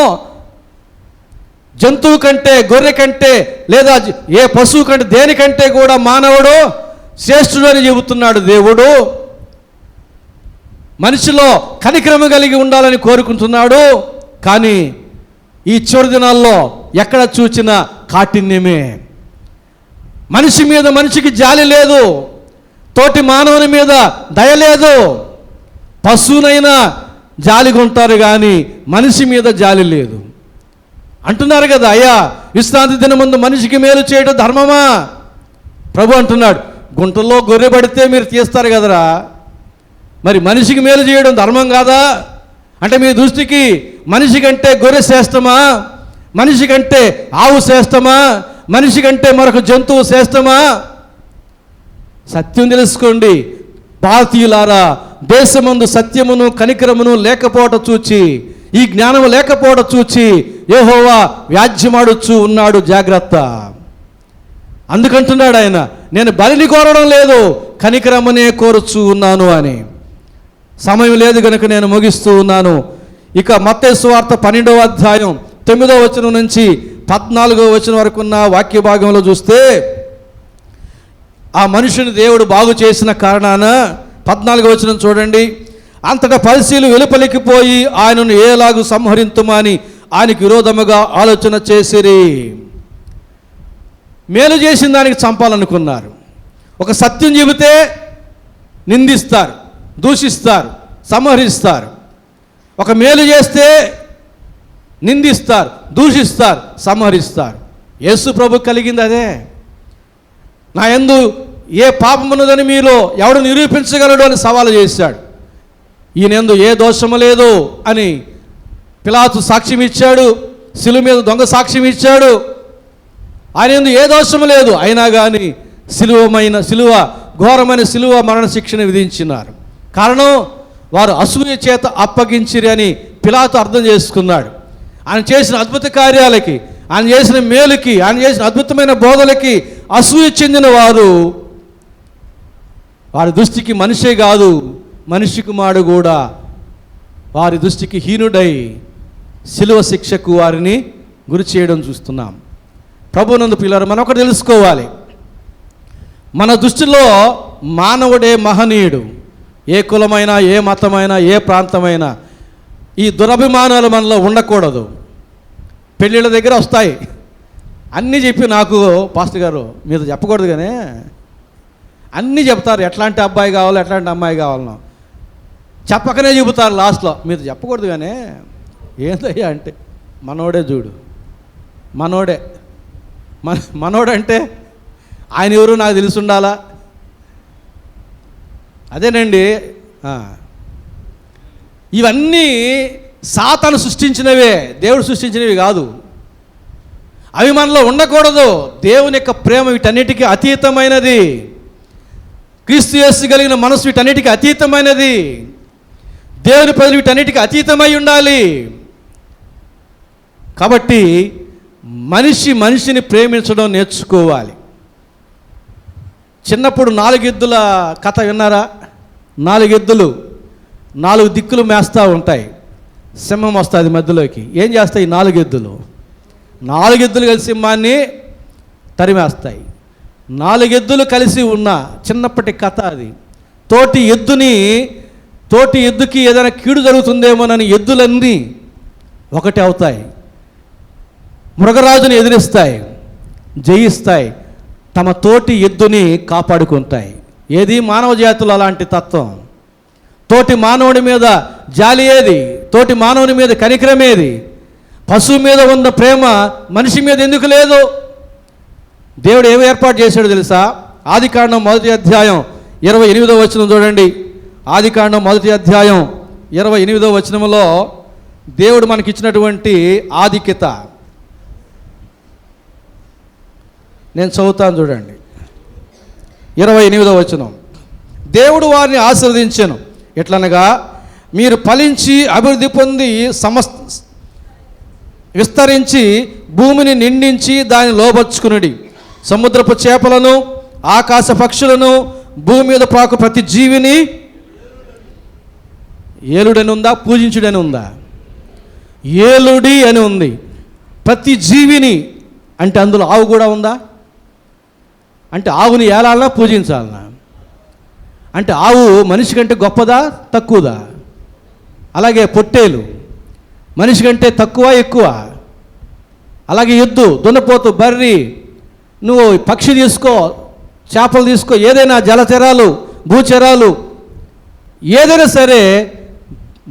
[SPEAKER 2] జంతువు కంటే, గొర్రె కంటే, లేదా ఏ పశువు కంటే, దేనికంటే కూడా మానవుడు శ్రేష్ఠుడు అని చెబుతున్నాడు. దేవుడు మనిషిలో కనికరము కలిగి ఉండాలని కోరుకుంటున్నాడు. కానీ ఈ చివరి దినాల్లో ఎక్కడ చూచినా కాఠిన్యమే. మనిషి మీద మనిషికి జాలి లేదు, తోటి మానవుని మీద దయ లేదు. పశువునైనా జాలిగా ఉంటారు కానీ మనిషి మీద జాలి లేదు. అంటున్నారు కదా, అయ్యా విశ్రాంతి దినం ముందు మనిషికి మేలు చేయడం ధర్మమా? ప్రభు అంటున్నాడు, గుంటలో గొర్రె పడితే మీరు తీస్తారు కదరా, మరి మనిషికి మేలు చేయడం ధర్మం కాదా? అంటే మీ దృష్టికి మనిషి కంటే గొర్రె శ్రేష్టమా? మనిషి కంటే ఆవు శ్రేష్టమా? మనిషి కంటే మరొక జంతువు శ్రేష్టమా? సత్యం తెలుసుకోండి భారతీయులారా, దేశమందు సత్యమును కనికరమును లేకపోవడం చూచి, ఈ జ్ఞానము లేకపోవడం చూచి యెహోవా వ్యాజ్యమాడుచూ ఉన్నాడు. జాగ్రత్త. అందుకంటున్నాడు ఆయన, నేను బలిని కోరడం లేదు, కనికరమునే కోరుచూ ఉన్నాను అని. సమయం లేదు కనుక నేను ముగిస్తూ ఉన్నాను. ఇక మత్తయి సువార్త 12వ అధ్యాయం 9వ వచనం నుంచి 14వ వచనం వరకు ఉన్న వాక్య భాగంలో చూస్తే, ఆ మనుషుని దేవుడు బాగు చేసిన కారణాన 14వ వచనం చూడండి. అంతటా పరిశీలు వెలుపలికి పోయి ఆయనను ఏలాగు సంహరింతుమని ఆయనకు విరోధముగా ఆలోచన చేసిరి. మేలు చేసిన దానికి చంపాలనుకున్నారు. ఒక సత్యం చెబితే నిందిస్తారు, దూషిస్తారు, సంహరిస్తారు. ఒక మేలు చేస్తే నిందిస్తారు, దూషిస్తారు, సంహరిస్తారు. యేసు ప్రభు కలిగింది అదే. నా యందు ఏ పాపమున్నదని మీలో ఎవడు నిరూపించగలడు అని సవాలు చేశాడు. ఈయనందు ఏ దోషము లేదు అని పిలాతు సాక్ష్యం ఇచ్చాడు. శిలువ మీద దొంగ సాక్ష్యం ఇచ్చాడు. ఆయన యందు ఏ దోషము లేదు, అయినా కానీ శిలువ ఘోరమైన శిలువ మరణ శిక్షను విధించినారు. కారణం వారు అసూయ చేత అప్పగించిరి అని పిలాతు అర్థం చేసుకున్నాడు. ఆయన చేసిన అద్భుత కార్యాలకి, ఆయన చేసిన మేలుకి, ఆయన చేసిన అద్భుతమైన బోధలకి అసూయ చెందిన వారి దృష్టికి మనిషే కాదు, మనిషి కుమారుడు కూడా వారి దృష్టికి హీనుడై శిలువ శిక్షకు వారిని గురి చేయడం చూస్తున్నాం. ప్రభునందు పిల్లలు మనం ఒకటి తెలుసుకోవాలి, మన దృష్టిలో మానవుడే మహనీయుడు. ఏ కులమైనా, ఏ మతమైనా, ఏ ప్రాంతమైనా ఈ దురభిమానాలు మనలో ఉండకూడదు. పెళ్ళిళ్ళ దగ్గర వస్తాయి, అన్నీ చెప్పి నాకు పాస్టర్ గారు మీరు చెప్పకూడదు కానీ అన్నీ చెప్తారు, ఎట్లాంటి అబ్బాయి కావాలో ఎట్లాంటి అమ్మాయి కావాలనో చెప్పకనే చెబుతారు. లాస్ట్లో మీరు చెప్పకూడదు కానీ ఏందయ్యా అంటే మనోడే చూడు, మనోడంటే ఆయన ఎవరు నాకు తెలిసి ఉండాలా. అదేనండి, ఇవన్నీ సాతాను సృష్టించినవే, దేవుడు సృష్టించినవి కాదు. అవి మనలో ఉండకూడదు. దేవుని యొక్క ప్రేమ వీటన్నిటికీ అతీతమైనది. క్రీస్తు యేసు కలిగిన మనసు వీటన్నిటికీ అతీతమైనది. దేవుని ప్రజలు వీటన్నిటికీ అతీతమై ఉండాలి. కాబట్టి మనిషిని ప్రేమించడం నేర్చుకోవాలి. చిన్నప్పుడు 4 ఎద్దుల కథ విన్నారా? 4 ఎద్దులు 4 దిక్కులు మేస్తూ ఉంటాయి. సింహం వస్తుంది మధ్యలోకి. ఏం చేస్తాయి 4 ఎద్దులు? 4 ఎద్దులు కలిసి సింహాన్ని తరిమేస్తాయి. 4 ఎద్దులు కలిసి ఉన్న చిన్నప్పటి కథ అది. తోటి ఎద్దుకి ఏదైనా కీడు జరుగుతుందేమోనని ఎద్దులన్నీ ఒకటి అవుతాయి, మృగరాజుని ఎదిరిస్తాయి, జయిస్తాయి, తమ తోటి ఎద్దుని కాపాడుకుంటాయి. ఏది మానవ జాతులు అలాంటి తత్వం. తోటి మానవుడి మీద జాలి ఏది? తోటి మానవుని మీద కనికరం ఏది? పశువు మీద ఉన్న ప్రేమ మనిషి మీద ఎందుకు లేదు? దేవుడు ఏమి ఏర్పాటు చేశాడు తెలుసా? ఆదికాండం 1వ అధ్యాయం 28వ వచనం చూడండి. ఆదికాండం 1వ అధ్యాయం 28వ వచనంలో దేవుడు మనకిచ్చినటువంటి ఆధిక్యత నేను చదువుతాను చూడండి. 28వ వచనం. దేవుడు వారిని ఆశీర్వదించెను ఎట్లనగా, మీరు ఫలించి అభివృద్ధి పొంది విస్తరించి భూమిని నిండించి దాన్ని లోబర్చుకునుడి. సముద్రపు చేపలను, ఆకాశ పక్షులను, భూమి మీద ప్రాకు ప్రతి జీవిని ఏలుడని ఉందా? పూజించుడని ఉందా? ఏలుడి అని ఉంది. ప్రతి జీవిని అంటే అందులో ఆవు కూడా ఉందా? అంటే ఆవుని ఏలాలనా పూజించాలనా? అంటే ఆవు మనిషి కంటే గొప్పదా తక్కువదా? అలాగే పొట్టేలు మనిషి కంటే తక్కువ ఎక్కువ? అలాగే ఎద్దు, దున్నపోతు, బర్రి, నువ్వు పక్షి తీసుకో, చేపలు తీసుకో, ఏదైనా జలచరాలు, భూచరాలు, ఏదైనా సరే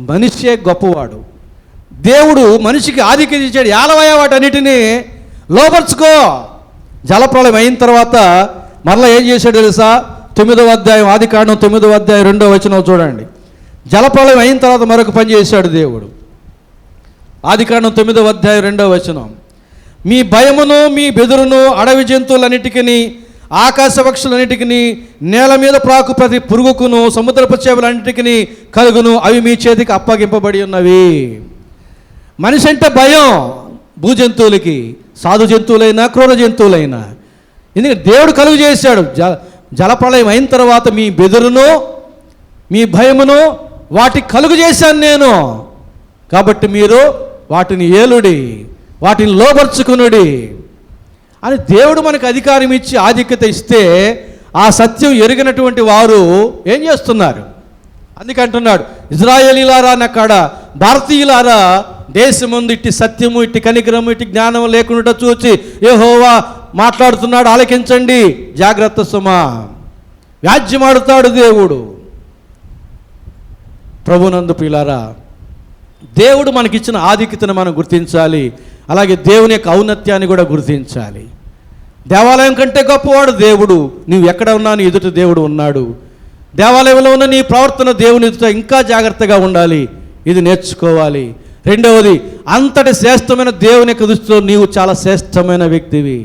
[SPEAKER 2] మనిషే గొప్పవాడు. దేవుడు మనిషికి ఆధిక్యత ఇచ్చాడు. ఏలవయ్య వాటన్నిటినీ లోపరుచుకో. జలప్రళయం అయిన తర్వాత మరలా ఏం చేశాడు తెలుసా? 9వ అధ్యాయం, ఆదికాండం 9వ అధ్యాయం 2వ వచనం చూడండి. జలప్రళయం అయిన తర్వాత మరొక పని చేశాడు దేవుడు. ఆదికాండం 9వ అధ్యాయం 2వ వచనం. మీ భయమును మీ బెదురును అడవి జంతువులన్నిటికీ, ఆకాశ పక్షులన్నిటికీ, నేల మీద ప్రాకు ప్రతి పురుగుకును, సముద్రపు చేపలన్నిటికీ కలుగును, అవి మీ చేతికి అప్పగింపబడి ఉన్నవి. మనిషి అంటే భయం భూజంతువులకి, సాధు జంతువులైనా క్రూర జంతువులైనా. ఎందుకంటే దేవుడు కలుగు చేశాడు. జలప్రళయం అయిన తర్వాత మీ బెదురును మీ భయమును వాటికి కలుగు చేశాను నేను. కాబట్టి మీరు వాటిని ఏలుడి, వాటిని లోబర్చుకునుడి అని దేవుడు మనకు అధికారం ఇచ్చి ఆధిక్యత ఇస్తే ఆ సత్యం ఎరిగినటువంటి వారు ఏం చేస్తున్నారు? అందుకంటున్నాడు, ఇజ్రాయేలీలారా నక్కడ భారతీయులారా, దేశముందు ఇట్టి సత్యము, ఇట్టి కనికరము, ఇట్టి జ్ఞానము లేకుండా చూచి యెహోవా మాట్లాడుతున్నాడు, ఆలకించండి, జాగ్రత్త సుమా. వ్యాజ్యమాడుతాడు దేవుడు. ప్రభునందు ప్రియులారా, దేవుడు మనకిచ్చిన ఆధిక్యతను మనం గుర్తించాలి. అలాగే దేవుని యొక్క ఔన్నత్యాన్ని కూడా గుర్తించాలి. దేవాలయం కంటే గొప్పవాడు దేవుడు. నువ్వు ఎక్కడ ఉన్నా నీ ఎదుట దేవుడు ఉన్నాడు. దేవాలయంలో ఉన్న నీ ప్రవర్తన దేవుని ఎదుట ఇంకా జాగ్రత్తగా ఉండాలి. ఇది నేర్చుకోవాలి. రెండవది, అంతటి శ్రేష్టమైన దేవుని యొక్క దృష్టిలో నీవు చాలా శ్రేష్టమైన వ్యక్తివి.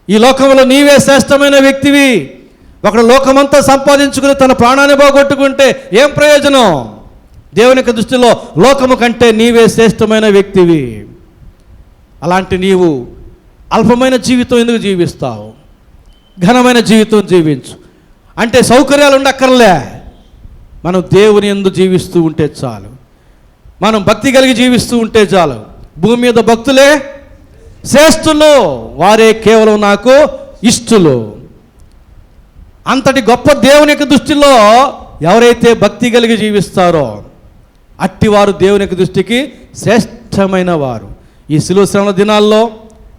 [SPEAKER 2] ఈ లోకంలో నీవే శ్రేష్టమైన వ్యక్తివి. ఒకడు లోకమంతా సంపాదించుకుని తన ప్రాణాన్ని పోగొట్టుకుంటే ఏం ప్రయోజనం? దేవుని యొక్క దృష్టిలో లోకము కంటే నీవే శ్రేష్టమైన వ్యక్తివి. అలాంటి నీవు అల్పమైన జీవితం ఎందుకు జీవిస్తావు? ఘనమైన జీవితం జీవించు. అంటే సౌకర్యాలు ఉండక్కర్లే, మనం దేవుని యందు జీవిస్తూ ఉంటే చాలు. మనం భక్తి కలిగి జీవిస్తూ ఉంటే చాలు. భూమి మీద భక్తులే శ్రేష్ఠులు, వారే కేవలం నాకు ఇష్టులు. అంతటి గొప్ప దేవుని యొక్క దృష్టిలో ఎవరైతే భక్తి కలిగి జీవిస్తారో అట్టివారు దేవుని యొక్క దృష్టికి శ్రేష్టమైన వారు. ఈ శిలువ శ్రమల దినాల్లో,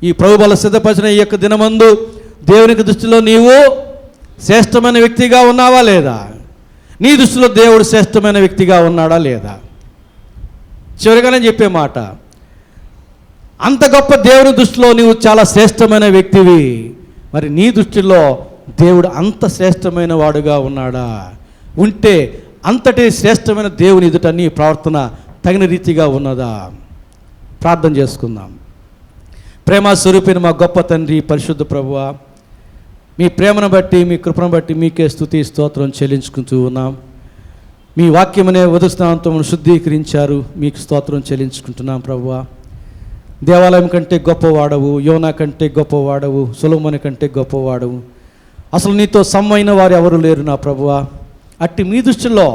[SPEAKER 2] ఈ ప్రభు బల సిద్ధపరిచిన ఈ యొక్క దినమందు దేవునికి దృష్టిలో నీవు శ్రేష్టమైన వ్యక్తిగా ఉన్నావా లేదా? నీ దృష్టిలో దేవుడు శ్రేష్టమైన వ్యక్తిగా ఉన్నాడా లేదా? చివరిగా నేను చెప్పే మాట, అంత గొప్ప దేవుని దృష్టిలో నీవు చాలా శ్రేష్టమైన వ్యక్తివి. మరి నీ దృష్టిలో దేవుడు అంత శ్రేష్టమైన వాడుగా ఉన్నాడా? ఉంటే అంతటి శ్రేష్టమైన దేవుని ఎదుట నీ ప్రవర్తన తగిన రీతిగా ఉన్నదా? ప్రార్థన చేసుకుందాం. ప్రేమ స్వరూపిన మా గొప్ప తండ్రి, పరిశుద్ధ ప్రభువా, మీ ప్రేమను బట్టి, మీ కృపను బట్టి మీకే స్తుతి స్తోత్రం చెల్లించుకుంటూ ఉన్నాం. మీ వాక్యమనే ఉదయస్నానంతో శుద్ధీకరించారు, మీకు స్తోత్రం చెల్లించుకుంటున్నాం ప్రభువా. దేవాలయం కంటే గొప్పవాడవు, యోనా కంటే గొప్పవాడవు, సొలొమోను కంటే గొప్పవాడవు. అసలు నీతో సమ్మైన వారు ఎవరు లేరు నా ప్రభువా. అట్టి మీ దృష్టిలో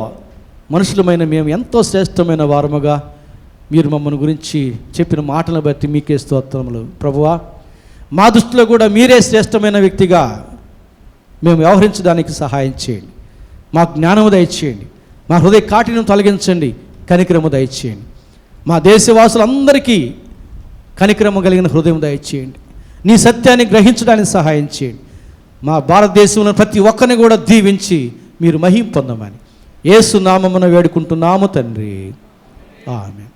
[SPEAKER 2] మనుషులమైన మేము ఎంతో శ్రేష్టమైన వారముగా మీరు మమ్మల్ని గురించి చెప్పిన మాటలను బట్టి మీకే స్తోత్రములు ప్రభువా. మా దృష్టిలో కూడా మీరే శ్రేష్టమైన వ్యక్తిగా మేము వ్యవహరించడానికి సహాయం చేయండి. మా జ్ఞానము దయచేయండి, మా హృదయ కాఠిన్యం తొలగించండి, కనికరము దయచేయండి. మా దేశవాసులందరికీ కనికరము కలిగిన హృదయం దయచేయండి. నీ సత్యాన్ని గ్రహించడానికి సహాయం చేయండి. మా భారతదేశంలో ప్రతి ఒక్కరిని కూడా దీవించి మీరు మహిమ పొందమని యేసు నామమున వేడుకుంటున్నాము తండ్రి, ఆమేన్.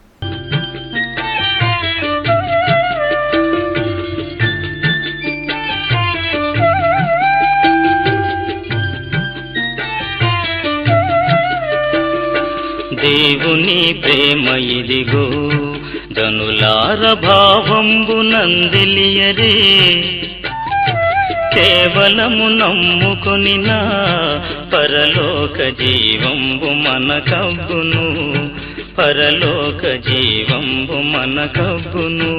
[SPEAKER 1] దేవుని ప్రేమ ఇదిగో, జనులార భావంబు నందిలియరే. కేవలము నమ్ముకొనినా పరలోక జీవంబు మనకబ్బును, పరలోక జీవంబు మనకబ్బును.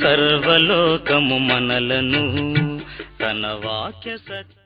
[SPEAKER 1] సర్వలోకము మనలను తన వాక్య సత్య